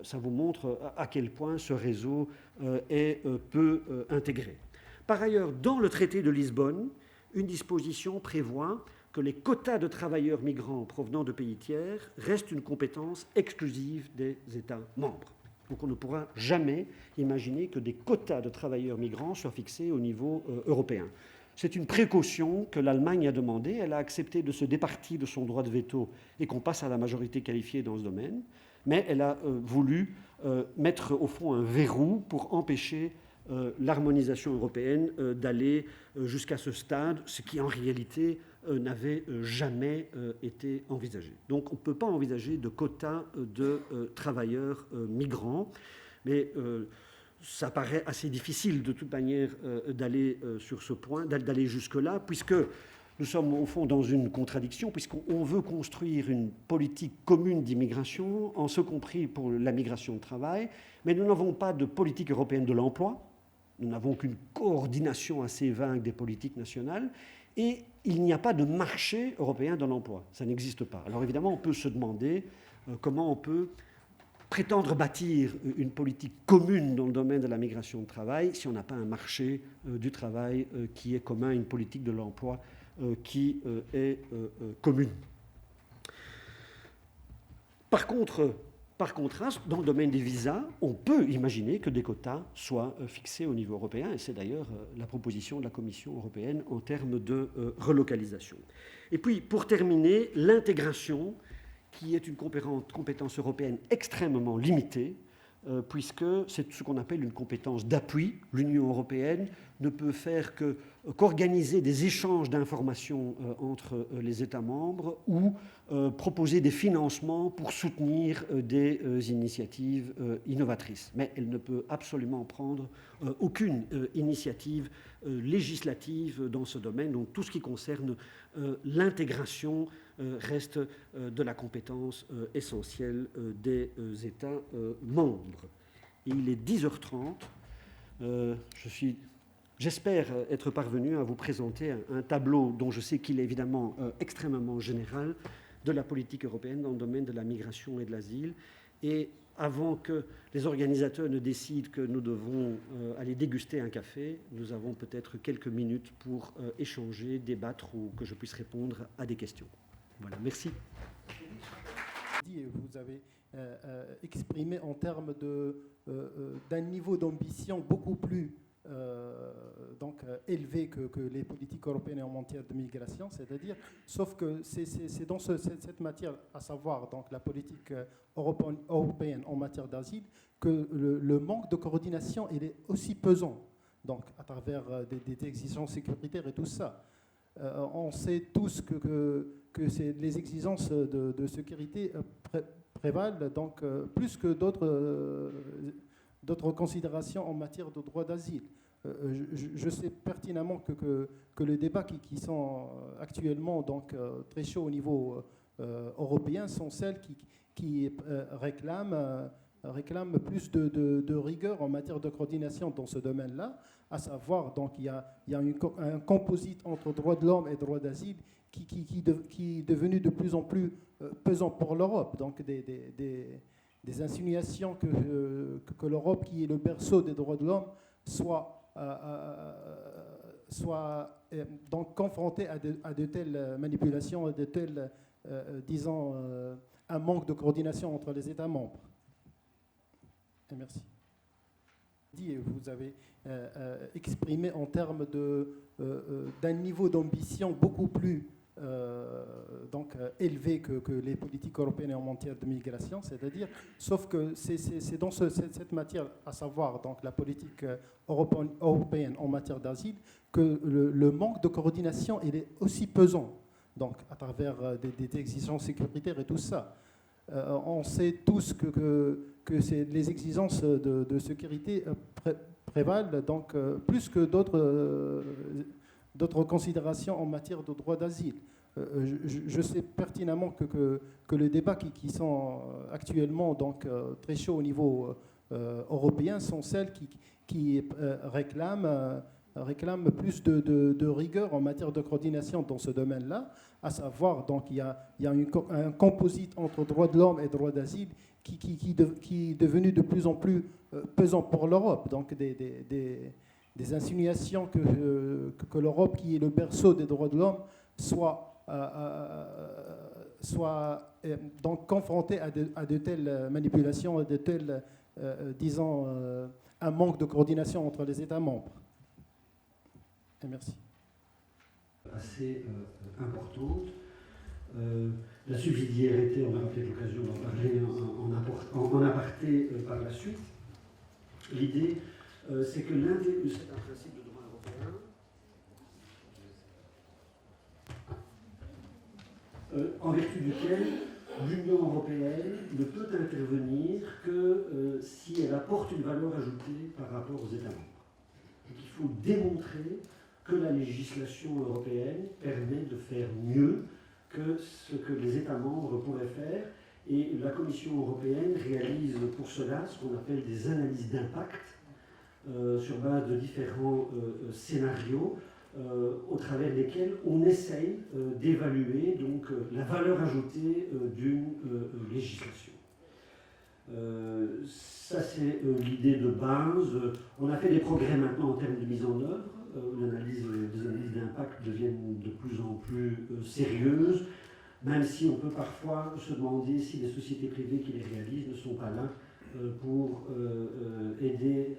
Ça vous montre à quel point ce réseau est peu intégré. Par ailleurs, dans le traité de Lisbonne, une disposition prévoit que les quotas de travailleurs migrants provenant de pays tiers restent une compétence exclusive des États membres. Donc on ne pourra jamais imaginer que des quotas de travailleurs migrants soient fixés au niveau européen. C'est une précaution que l'Allemagne a demandée. Elle a accepté de se départir de son droit de veto et qu'on passe à la majorité qualifiée dans ce domaine. Mais elle a voulu mettre au fond un verrou pour empêcher l'harmonisation européenne d'aller jusqu'à ce stade, ce qui en réalité n'avait jamais été envisagé. Donc on ne peut pas envisager de quotas de travailleurs migrants, mais ça paraît assez difficile de toute manière d'aller sur ce point, d'aller jusque-là, puisque nous sommes au fond dans une contradiction, puisqu'on veut construire une politique commune d'immigration, en ce compris pour la migration de travail, mais nous n'avons pas de politique européenne de l'emploi, nous n'avons qu'une coordination assez vague des politiques nationales, et il n'y a pas de marché européen de l'emploi, ça n'existe pas. Alors évidemment, on peut se demander comment on peut prétendre bâtir une politique commune dans le domaine de la migration de travail si on n'a pas un marché du travail qui est commun, une politique de l'emploi qui est commune. Par contraste, dans le domaine des visas, on peut imaginer que des quotas soient fixés au niveau européen, et c'est d'ailleurs la proposition de la Commission européenne en termes de relocalisation. Et puis, pour terminer, l'intégration, qui est une compétence européenne extrêmement limitée, puisque c'est ce qu'on appelle une compétence d'appui. L'Union européenne ne peut faire qu'organiser des échanges d'informations entre les États membres ou proposer des financements pour soutenir des initiatives innovatrices. Mais elle ne peut absolument prendre aucune initiative législative dans ce domaine. Donc tout ce qui concerne l'intégration reste de la compétence essentielle des États membres. Et il est 10h30. J'espère être parvenu à vous présenter un tableau dont je sais qu'il est évidemment extrêmement général de la politique européenne dans le domaine de la migration et de l'asile. Et avant que les organisateurs ne décident que nous devons aller déguster un café, nous avons peut-être quelques minutes pour échanger, débattre ou que je puisse répondre à des questions. Voilà, merci. Vous avez exprimé en termes d'un niveau d'ambition beaucoup plus élevé que les politiques européennes en matière de migration, c'est-à-dire, sauf que c'est dans cette matière, à savoir donc la politique européenne en matière d'asile, que le manque de coordination il est aussi pesant, donc à travers des exigences sécuritaires et tout ça. On sait tous que les exigences de sécurité prévalent donc plus que d'autres considérations en matière de droit d'asile. Je sais pertinemment que les débats qui sont actuellement donc, très chauds au niveau européen sont celles qui réclament plus de rigueur en matière de coordination dans ce domaine-là, à savoir donc il y a un composite entre droits de l'homme et droit d'asile qui est devenu de plus en plus pesant pour l'Europe. Donc des insinuations que l'Europe, qui est le berceau des droits de l'homme, soit donc confrontée à de telles manipulations, à de telles, disons, un manque de coordination entre les États membres. Et merci. Vous avez exprimé en termes d'un niveau d'ambition beaucoup plus élevé que les politiques européennes en matière de migration, c'est-à-dire, sauf que c'est dans cette matière, à savoir donc la politique européenne en matière d'asile, que le manque de coordination il est aussi pesant, donc à travers des exigences sécuritaires et tout ça. On sait tous que les exigences de sécurité prévalent donc plus que d'autres considérations en matière de droit d'asile. Je sais pertinemment que les débats qui sont actuellement donc, très chauds au niveau européen sont celles qui réclament plus de rigueur en matière de coordination dans ce domaine-là, à savoir donc il y a un composite entre droits de l'homme et droit d'asile qui est devenu de plus en plus pesant pour l'Europe. Donc des insinuations que l'Europe, qui est le berceau des droits de l'homme, soit donc confrontée à de telles manipulations, à de telles, disons, un manque de coordination entre les États membres. Et merci. Assez importante. La subsidiarité, on aura peut-être l'occasion d'en parler en aparté par la suite. L'idée, c'est que c'est un principe de droit européen en vertu duquel l'Union européenne ne peut intervenir que si elle apporte une valeur ajoutée par rapport aux États membres. Donc il faut démontrer que la législation européenne permet de faire mieux que ce que les États membres pourraient faire. Et la Commission européenne réalise pour cela ce qu'on appelle des analyses d'impact sur base de différents scénarios au travers desquels on essaye d'évaluer donc, la valeur ajoutée d'une législation. Ça, c'est l'idée de base. On a fait des progrès maintenant en termes de mise en œuvre. Les analyses d'impact deviennent de plus en plus sérieuses, même si on peut parfois se demander si les sociétés privées qui les réalisent ne sont pas là pour aider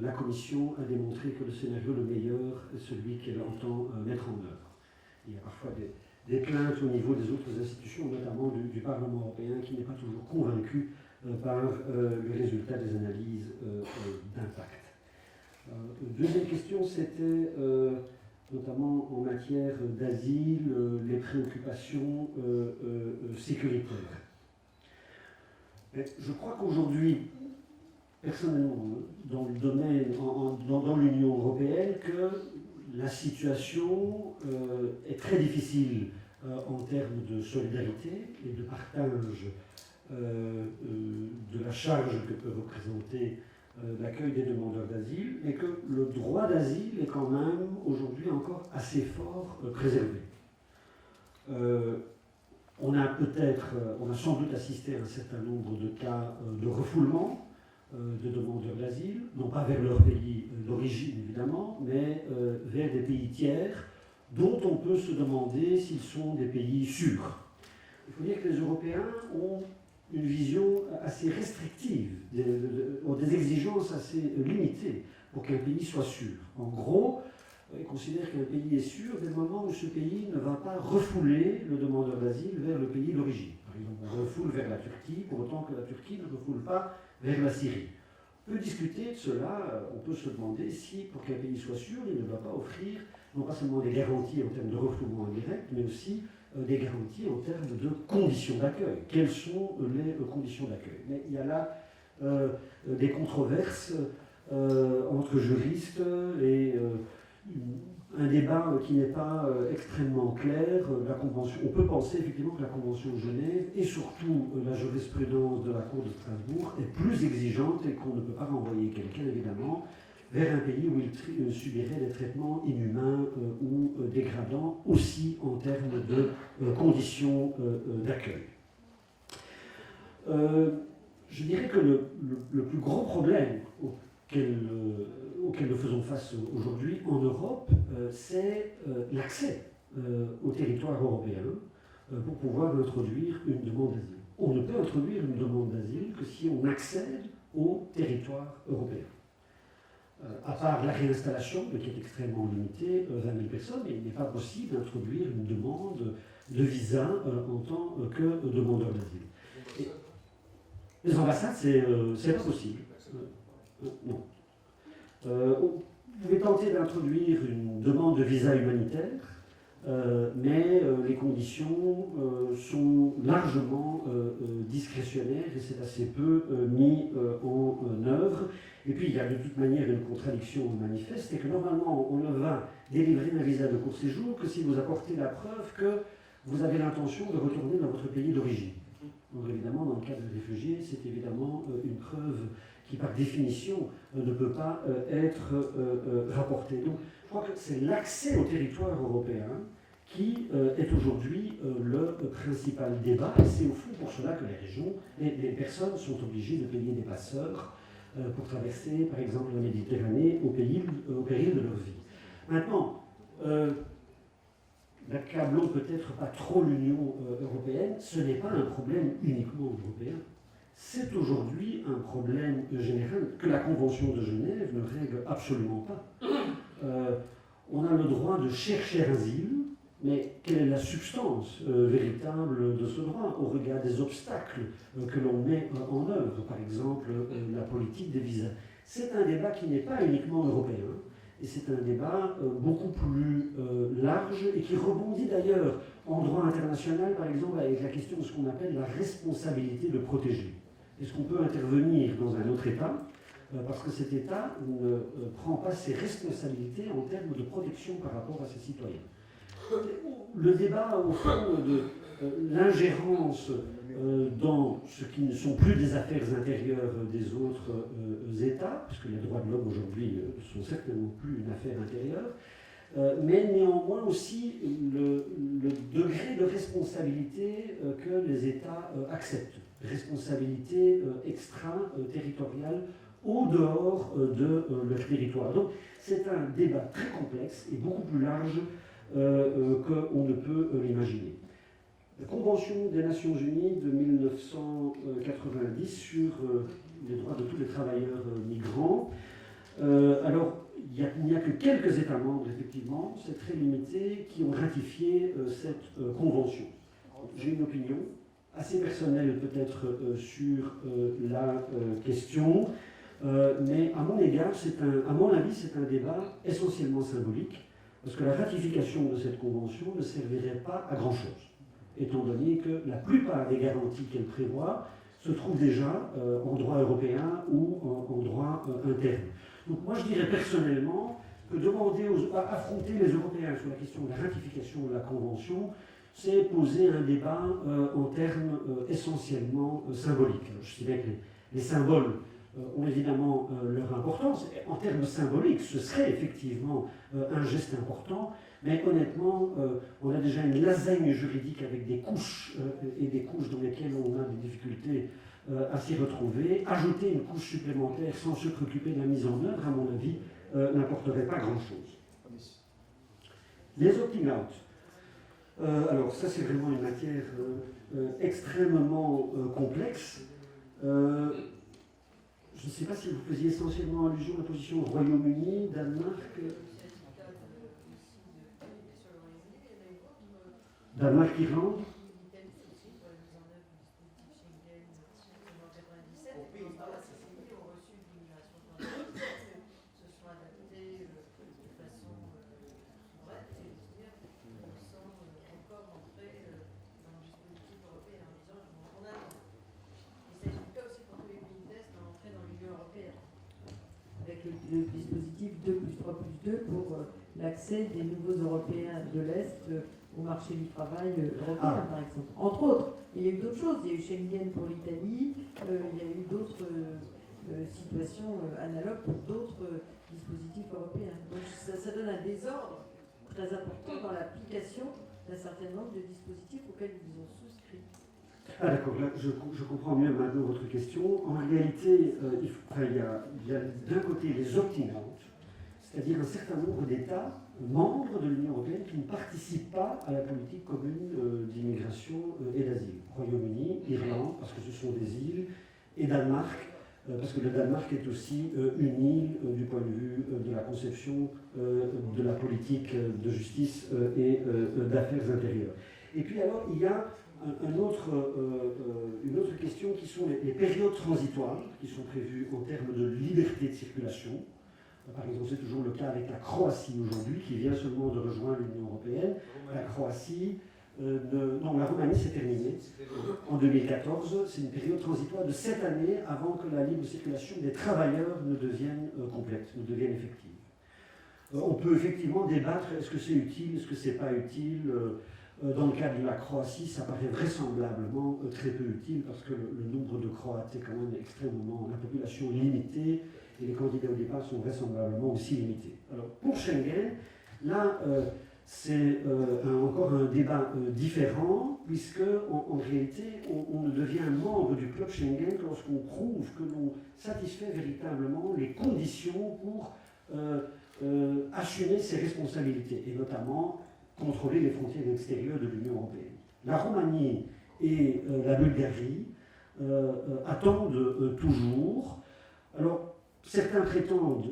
la Commission à démontrer que le scénario le meilleur est celui qu'elle entend mettre en œuvre. Il y a parfois des plaintes au niveau des autres institutions, notamment du Parlement européen, qui n'est pas toujours convaincu par le résultat des analyses d'impact. Deuxième question, c'était notamment en matière d'asile, les préoccupations sécuritaires. Mais je crois qu'aujourd'hui, personnellement, dans le domaine, dans l'Union européenne, que la situation est très difficile en termes de solidarité et de partage de la charge que peut représenter l'accueil des demandeurs d'asile, et que le droit d'asile est quand même aujourd'hui encore assez fort préservé. On a sans doute assisté à un certain nombre de cas de refoulement de demandeurs d'asile, non pas vers leur pays d'origine évidemment, mais vers des pays tiers dont on peut se demander s'ils sont des pays sûrs. Il faut dire que les Européens ont une vision assez restrictive, ont des exigences assez limitées pour qu'un pays soit sûr. En gros, ils considèrent qu'un pays est sûr dès le moment où ce pays ne va pas refouler le demandeur d'asile vers le pays d'origine. Par exemple, on refoule vers la Turquie, pour autant que la Turquie ne refoule pas vers la Syrie. On peut discuter de cela, on peut se demander si, pour qu'un pays soit sûr, il ne doit pas offrir non pas seulement des garanties en termes de refoulement indirect, mais aussi des garanties en termes de conditions d'accueil. Quelles sont les conditions d'accueil? Mais il y a là des controverses entre juristes et un débat qui n'est pas extrêmement clair. La Convention, on peut penser effectivement que la Convention de Genève et surtout la jurisprudence de la Cour de Strasbourg est plus exigeante et qu'on ne peut pas renvoyer quelqu'un évidemment vers un pays où il subirait des traitements inhumains ou dégradants, aussi en termes de conditions d'accueil. Je dirais que le plus gros problème auquel nous faisons face aujourd'hui en Europe, c'est l'accès au territoire européen pour pouvoir introduire une demande d'asile. On ne peut introduire une demande d'asile que si on accède au territoire européen. À part la réinstallation, mais qui est extrêmement limitée, 20 000 personnes, il n'est pas possible d'introduire une demande de visa en tant que demandeur d'asile. Et les ambassades, c'est pas possible. Non. Vous pouvez tenter d'introduire une demande de visa humanitaire, mais les conditions sont largement discrétionnaires et c'est assez peu mis en œuvre. Et puis il y a de toute manière une contradiction manifeste, c'est que normalement on ne va délivrer un visa de court séjour que si vous apportez la preuve que vous avez l'intention de retourner dans votre pays d'origine. Donc évidemment, dans le cas de réfugiés, c'est évidemment une preuve qui par définition ne peut pas être rapportée. Donc je crois que c'est l'accès au territoire européen qui est aujourd'hui le principal débat. Et c'est au fond pour cela que les régions, les personnes sont obligées de payer des passeurs pour traverser, par exemple, la Méditerranée au péril de leur vie. Maintenant, n'accablons peut-être pas trop l'Union européenne, ce n'est pas un problème uniquement européen. C'est aujourd'hui un problème général que la Convention de Genève ne règle absolument pas. On a le droit de chercher asile, mais quelle est la substance véritable de ce droit au regard des obstacles que l'on met en œuvre, par exemple la politique des visas? C'est un débat qui n'est pas uniquement européen, et c'est un débat beaucoup plus large et qui rebondit d'ailleurs en droit international, par exemple avec la question de ce qu'on appelle la responsabilité de protéger. Est-ce qu'on peut intervenir dans un autre État parce que cet État ne prend pas ses responsabilités en termes de protection par rapport à ses citoyens? Le débat, au fond, de l'ingérence dans ce qui ne sont plus des affaires intérieures des autres États, puisque les droits de l'homme aujourd'hui ne sont certainement plus une affaire intérieure, mais néanmoins aussi le degré de responsabilité que les États acceptent, responsabilité extra-territoriale au dehors de leur territoire. Donc c'est un débat très complexe et beaucoup plus large qu'on ne peut l'imaginer. La Convention des Nations Unies de 1990 sur les droits de tous les travailleurs migrants. Alors, il n'y a que quelques États membres, effectivement, c'est très limité, qui ont ratifié cette convention. J'ai une opinion assez personnelle peut-être sur la question, mais à mon égard, à mon avis, c'est un débat essentiellement symbolique, parce que la ratification de cette convention ne servirait pas à grand-chose, étant donné que la plupart des garanties qu'elle prévoit se trouvent déjà en droit européen ou en droit interne. Donc moi je dirais personnellement que demander à affronter les Européens sur la question de la ratification de la Convention, c'est poser un débat en termes essentiellement symboliques. Alors, je sais bien que les symboles ont évidemment leur importance. En termes symboliques, ce serait effectivement un geste important, mais honnêtement, on a déjà une lasagne juridique avec des couches et des couches dans lesquelles on a des difficultés à s'y retrouver. Ajouter une couche supplémentaire sans se préoccuper de la mise en œuvre, à mon avis, n'apporterait pas grand-chose. Les opting-out. Alors ça, c'est vraiment une matière extrêmement complexe. Je ne sais pas si vous faisiez essentiellement allusion à la position au Royaume-Uni, Danemark, Irlande. Le dispositif 2+3+2 pour l'accès des nouveaux Européens de l'Est au marché du travail européen, par exemple. Entre autres, il y a eu d'autres choses. Il y a eu Schengen pour l'Italie, il y a eu d'autres situations analogues pour d'autres dispositifs européens. Donc ça donne un désordre très important dans l'application d'un certain nombre de dispositifs auxquels ils ont souscrit. Ah d'accord, là, je comprends mieux maintenant votre question. En réalité, il y a d'un côté les opting-out, c'est-à-dire un certain nombre d'États membres de l'Union européenne qui ne participent pas à la politique commune d'immigration et d'asile. Royaume-Uni, Irlande, parce que ce sont des îles, et Danemark, parce que le Danemark est aussi une île du point de vue de la conception de la politique de justice et d'affaires intérieures. Et puis alors, il y a une autre question qui sont les périodes transitoires qui sont prévues en termes de liberté de circulation. Par exemple, c'est toujours le cas avec la Croatie aujourd'hui, qui vient seulement de rejoindre l'Union européenne. La Croatie, non, la Roumanie s'est terminée en 2014. C'est une période transitoire de 7 années avant que la libre circulation des travailleurs ne devienne complète, ne devienne effective. On peut effectivement débattre, est-ce que c'est utile, est-ce que c'est pas utile. Dans le cas de la Croatie, ça paraît vraisemblablement très peu utile parce que le nombre de Croates est quand même extrêmement, la population est limitée et les candidats au départ sont vraisemblablement aussi limités. Alors pour Schengen, là c'est encore un débat différent puisque en réalité on ne devient membre du club Schengen que lorsqu'on prouve que l'on satisfait véritablement les conditions pour assumer ses responsabilités et notamment contrôler les frontières extérieures de l'Union européenne. La Roumanie et la Bulgarie attendent toujours. Alors, certains prétendent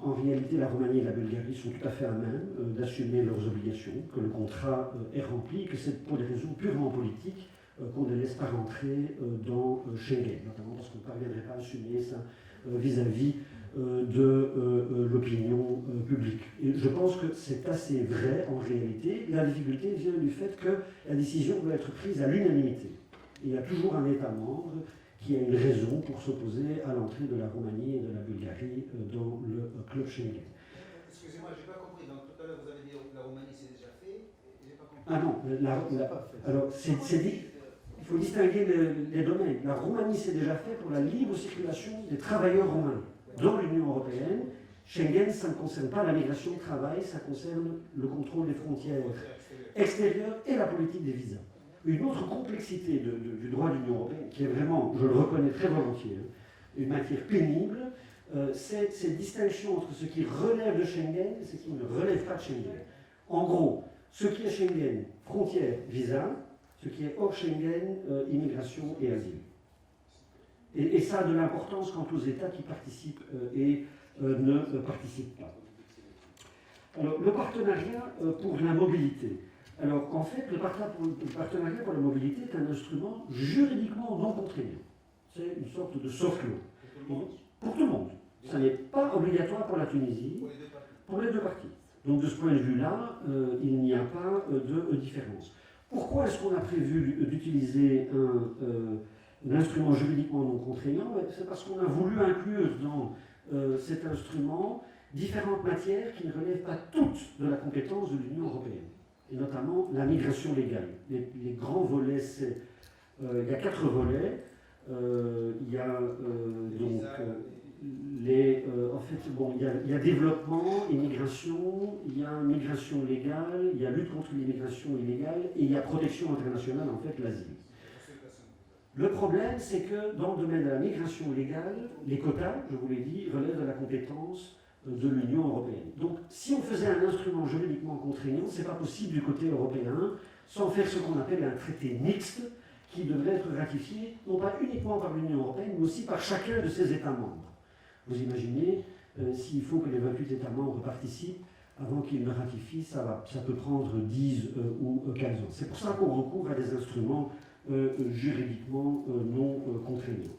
en réalité, la Roumanie et la Bulgarie sont tout à fait à même d'assumer leurs obligations, que le contrat est rempli, que c'est pour des raisons purement politiques qu'on ne laisse pas rentrer dans Schengen, notamment parce qu'on ne parviendrait pas à assumer ça vis-à-vis de l'opinion publique. Et je pense que c'est assez vrai en réalité. La difficulté vient du fait que la décision doit être prise à l'unanimité. Il y a toujours un État membre qui a une raison pour s'opposer à l'entrée de la Roumanie et de la Bulgarie dans le club Schengen. Excusez-moi, je n'ai pas compris. Donc, tout à l'heure, vous avez dit que la Roumanie c'est déjà fait. Et j'ai pas compris. Ah non, alors c'est dit. Il faut distinguer les domaines. La Roumanie c'est déjà fait pour la libre circulation des travailleurs roumains. Dans l'Union européenne, Schengen, ça ne concerne pas la migration de travail, ça concerne le contrôle des frontières extérieures et la politique des visas. Une autre complexité du droit de l'Union européenne, qui est vraiment, je le reconnais très volontiers, une matière pénible, c'est cette distinction entre ce qui relève de Schengen et ce qui ne relève pas de Schengen. En gros, ce qui est Schengen, frontières, visa, ce qui est hors Schengen, immigration et asile. Et ça a de l'importance quant aux États qui participent et ne participent pas. Alors, le partenariat pour la mobilité. Alors, en fait, le partenariat pour la mobilité est un instrument juridiquement non contraignant. C'est une sorte de soft law. Pour tout le monde. Ça n'est pas obligatoire pour la Tunisie, pour les deux parties. Donc, de ce point de vue-là, il n'y a pas de différence. Pourquoi est-ce qu'on a prévu d'utiliser un instrument juridiquement non contraignant? C'est parce qu'on a voulu inclure dans cet instrument différentes matières qui ne relèvent pas toutes de la compétence de l'Union européenne, et notamment la migration légale. Les grands volets, il y a 4 volets. Il y a donc en fait, bon, il y a développement, immigration, il y a migration légale, il y a lutte contre l'immigration illégale et il y a protection internationale, en fait, l'asile. Le problème, c'est que dans le domaine de la migration légale, les quotas, je vous l'ai dit, relèvent de la compétence de l'Union européenne. Donc, si on faisait un instrument juridiquement contraignant, ce n'est pas possible du côté européen, sans faire ce qu'on appelle un traité mixte, qui devrait être ratifié, non pas uniquement par l'Union européenne, mais aussi par chacun de ses États membres. Vous imaginez, s'il faut que les 28 États membres participent, avant qu'ils ne ratifient, ça peut prendre 10 ou 15 ans. C'est pour ça qu'on recourt à des instruments juridiquement non contraignants.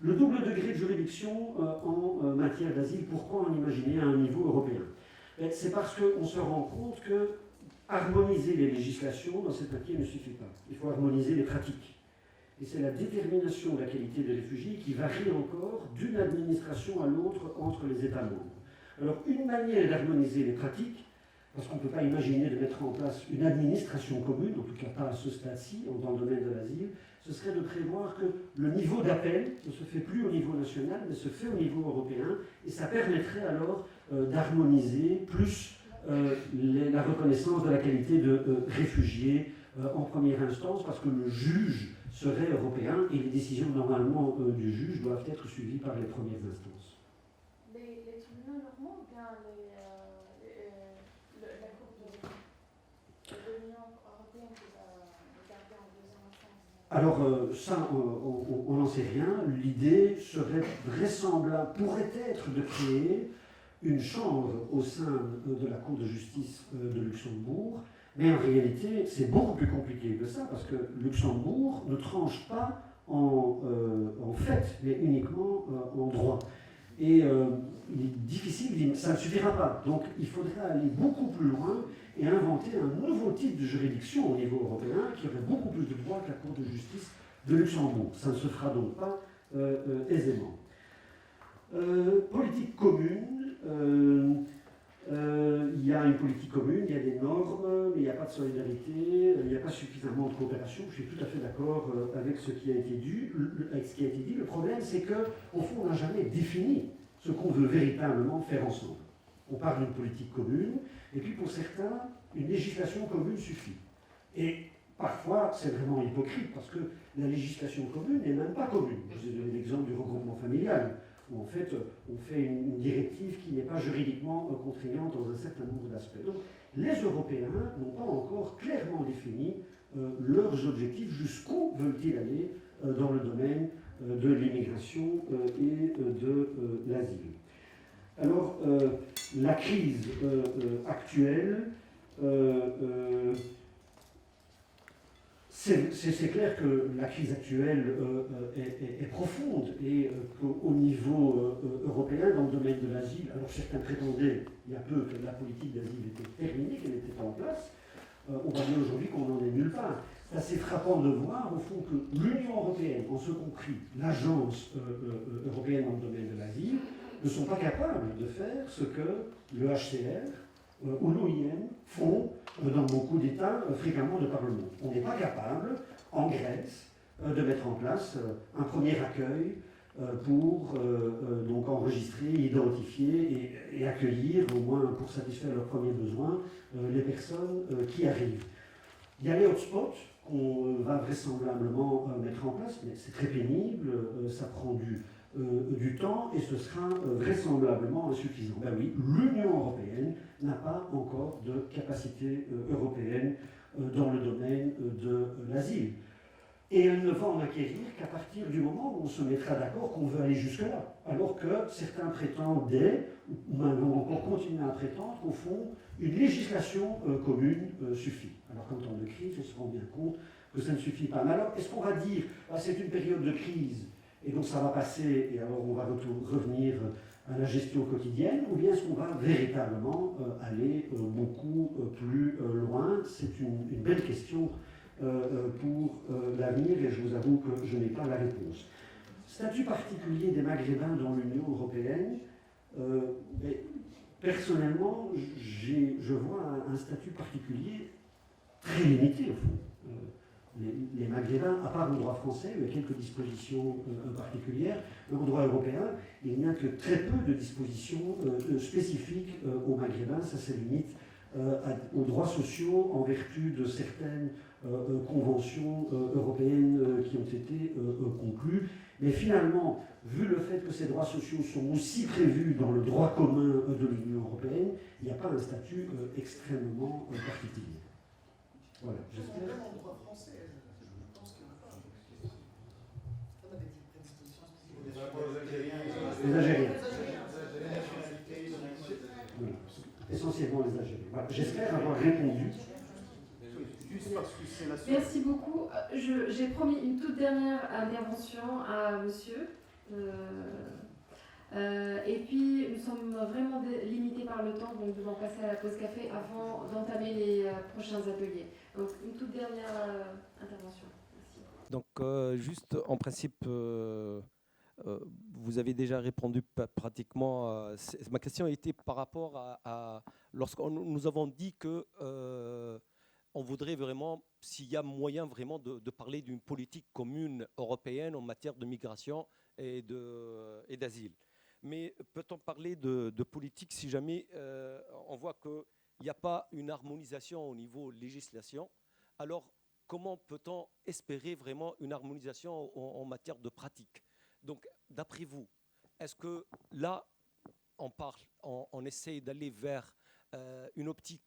Le double degré de juridiction en matière d'asile, pourquoi en imaginer à un niveau européen? C'est parce qu'on se rend compte que harmoniser les législations dans cette matière ne suffit pas. Il faut harmoniser les pratiques. Et c'est la détermination de la qualité des réfugiés qui varie encore d'une administration à l'autre entre les États membres. Alors, une manière d'harmoniser les pratiques, parce qu'on ne peut pas imaginer de mettre en place une administration commune, en tout cas pas à ce stade-ci, dans le domaine de l'asile, ce serait de prévoir que le niveau d'appel ne se fait plus au niveau national, mais se fait au niveau européen, et ça permettrait alors d'harmoniser plus la reconnaissance de la qualité de réfugiés en première instance parce que le juge serait européen et les décisions normalement du juge doivent être suivies par les premières instances. Les tribunaux normands ou bien la Cour de l'Union européenne qui va regarder en deuxième instance? Alors ça, on n'en sait rien. L'idée serait vraisemblable, pourrait être de créer une chambre au sein de la Cour de justice de Luxembourg, mais en réalité, c'est beaucoup plus compliqué que ça, parce que Luxembourg ne tranche pas en fait, mais uniquement en droit. Et il est difficile, ça ne suffira pas. Donc il faudrait aller beaucoup plus loin et inventer un nouveau type de juridiction au niveau européen qui aurait beaucoup plus de droits que la Cour de justice de Luxembourg. Ça ne se fera donc pas aisément. Politique commune. Il y a une politique commune, il y a des normes, mais il n'y a pas de solidarité, il n'y a pas suffisamment de coopération. Je suis tout à fait d'accord avec ce qui a été dit. Le problème, c'est qu'au fond, on n'a jamais défini ce qu'on veut véritablement faire ensemble. On parle d'une politique commune, et puis pour certains, une législation commune suffit. Et parfois, c'est vraiment hypocrite, parce que la législation commune n'est même pas commune. Je vous ai donné l'exemple du regroupement familial, où en fait, on fait une directive qui n'est pas juridiquement contraignante dans un certain nombre d'aspects. Donc, les Européens n'ont pas encore clairement défini leurs objectifs, jusqu'où veulent-ils aller dans le domaine de l'immigration et de l'asile. Alors, la crise actuelle, c'est clair que la crise actuelle est profonde et qu'au niveau européen, dans le domaine de l'asile, alors certains prétendaient il y a peu que la politique d'asile était terminée, qu'elle n'était pas en place, on va dire aujourd'hui qu'on n'en est nulle part. C'est assez frappant de voir au fond que l'Union européenne, en ce compris l'Agence européenne dans le domaine de l'asile, ne sont pas capables de faire ce que le HCR ou l'OIM font dans beaucoup d'États fréquemment de par le monde. On n'est pas capable, en Grèce, de mettre en place un premier accueil pour donc enregistrer, identifier et accueillir, au moins pour satisfaire leurs premiers besoins, les personnes qui arrivent. Il y a les hotspots qu'on va vraisemblablement mettre en place, mais c'est très pénible, ça prend du temps et ce sera vraisemblablement insuffisant. Ben oui, l'Union européenne n'a pas encore de capacité européenne dans le domaine de l'asile. Et elle ne va en acquérir qu'à partir du moment où on se mettra d'accord qu'on veut aller jusque-là. Alors que certains prétendaient, ou même vont encore continuer à prétendre, qu'au fond, une législation commune suffit. Alors qu'en temps de crise, on se rend bien compte que ça ne suffit pas. Mais alors, est-ce qu'on va dire, c'est une période de crise, et donc ça va passer, et alors on va revenir à la gestion quotidienne, ou bien est-ce qu'on va véritablement aller beaucoup plus loin? C'est une belle question pour l'avenir, et je vous avoue que je n'ai pas la réponse. Statut particulier des Maghrébins dans l'Union européenne, personnellement, je vois un statut particulier très limité au fond. Les Maghrébins, à part le droit français, il y a quelques dispositions particulières. Dans le droit européen, il n'y a que très peu de dispositions spécifiques aux Maghrébins. Ça se limite aux droits sociaux en vertu de certaines conventions européennes qui ont été conclues. Mais finalement, vu le fait que ces droits sociaux sont aussi prévus dans le droit commun de l'Union européenne, il n'y a pas un statut extrêmement particulier. Voilà, j'espère. Même en droit français, je pense qu'il n'y en a pas. On a des dispositions spécifiques. Les Algériens. Les nationalités. Voilà. Essentiellement les Algériens. Voilà. J'espère avoir répondu. Juste parce que c'est la Merci beaucoup. J'ai promis une toute dernière intervention à monsieur. Et puis, nous sommes vraiment limités par le temps, donc nous devons passer à la pause café avant d'entamer les prochains ateliers. Donc, une toute dernière intervention. Merci. Donc, juste en principe, vous avez déjà répondu pratiquement. Ma question était par rapport à lorsque nous avons dit que on voudrait vraiment, s'il y a moyen vraiment de parler d'une politique commune européenne en matière de migration et d'asile. Mais peut-on parler de politique si jamais on voit qu'il n'y a pas une harmonisation au niveau législation? Alors, comment peut-on espérer vraiment une harmonisation en matière de pratique? Donc, d'après vous, est-ce que là, on parle, on essaie d'aller vers une optique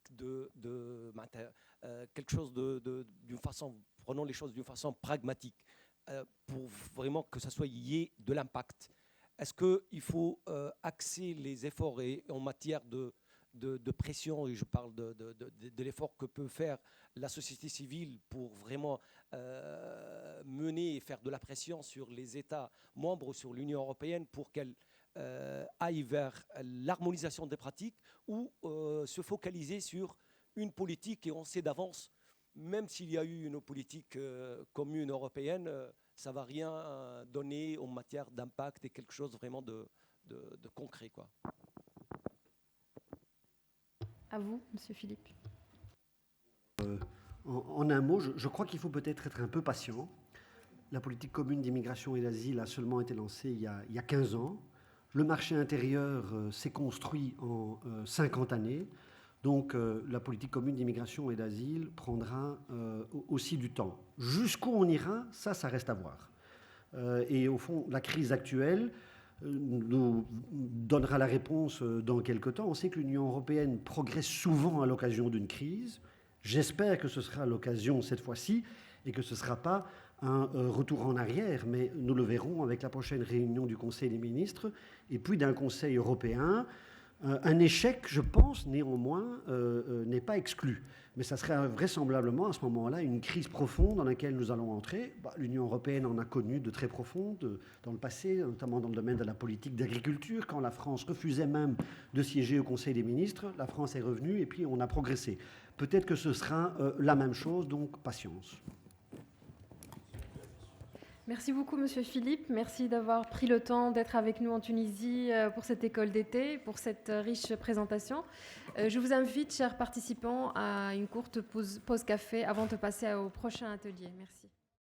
quelque chose d'une façon, prenons les choses d'une façon pragmatique, pour vraiment que ça soit lié de l'impact? Est-ce qu'il faut axer les efforts en matière de pression, et je parle de l'effort que peut faire la société civile pour vraiment mener et faire de la pression sur les États membres, sur l'Union européenne, pour qu'elle aille vers l'harmonisation des pratiques, ou se focaliser sur une politique, et on sait d'avance, même s'il y a eu une politique commune européenne, ça ne va rien donner en matière d'impact et quelque chose vraiment de concret, quoi. À vous, Monsieur Philippe. En un mot, je crois qu'il faut peut-être être un peu patient. La politique commune d'immigration et d'asile a seulement été lancée il y a 15 ans. Le marché intérieur s'est construit en 50 années. Donc la politique commune d'immigration et d'asile prendra aussi du temps. Jusqu'où on ira, ça reste à voir. Et au fond, la crise actuelle nous donnera la réponse dans quelque temps. On sait que l'Union européenne progresse souvent à l'occasion d'une crise. J'espère que ce sera l'occasion cette fois-ci et que ce ne sera pas un retour en arrière, mais nous le verrons avec la prochaine réunion du Conseil des ministres et puis d'un Conseil européen. Un échec, je pense, néanmoins, n'est pas exclu. Mais ça serait vraisemblablement, à ce moment-là, une crise profonde dans laquelle nous allons entrer. L'Union européenne en a connu de très profondes dans le passé, notamment dans le domaine de la politique d'agriculture. Quand la France refusait même de siéger au Conseil des ministres, la France est revenue et puis on a progressé. Peut-être que ce sera la même chose, donc patience. Merci beaucoup, Monsieur Philippe. Merci d'avoir pris le temps d'être avec nous en Tunisie pour cette école d'été, pour cette riche présentation. Je vous invite, chers participants, à une courte pause café avant de passer au prochain atelier. Merci.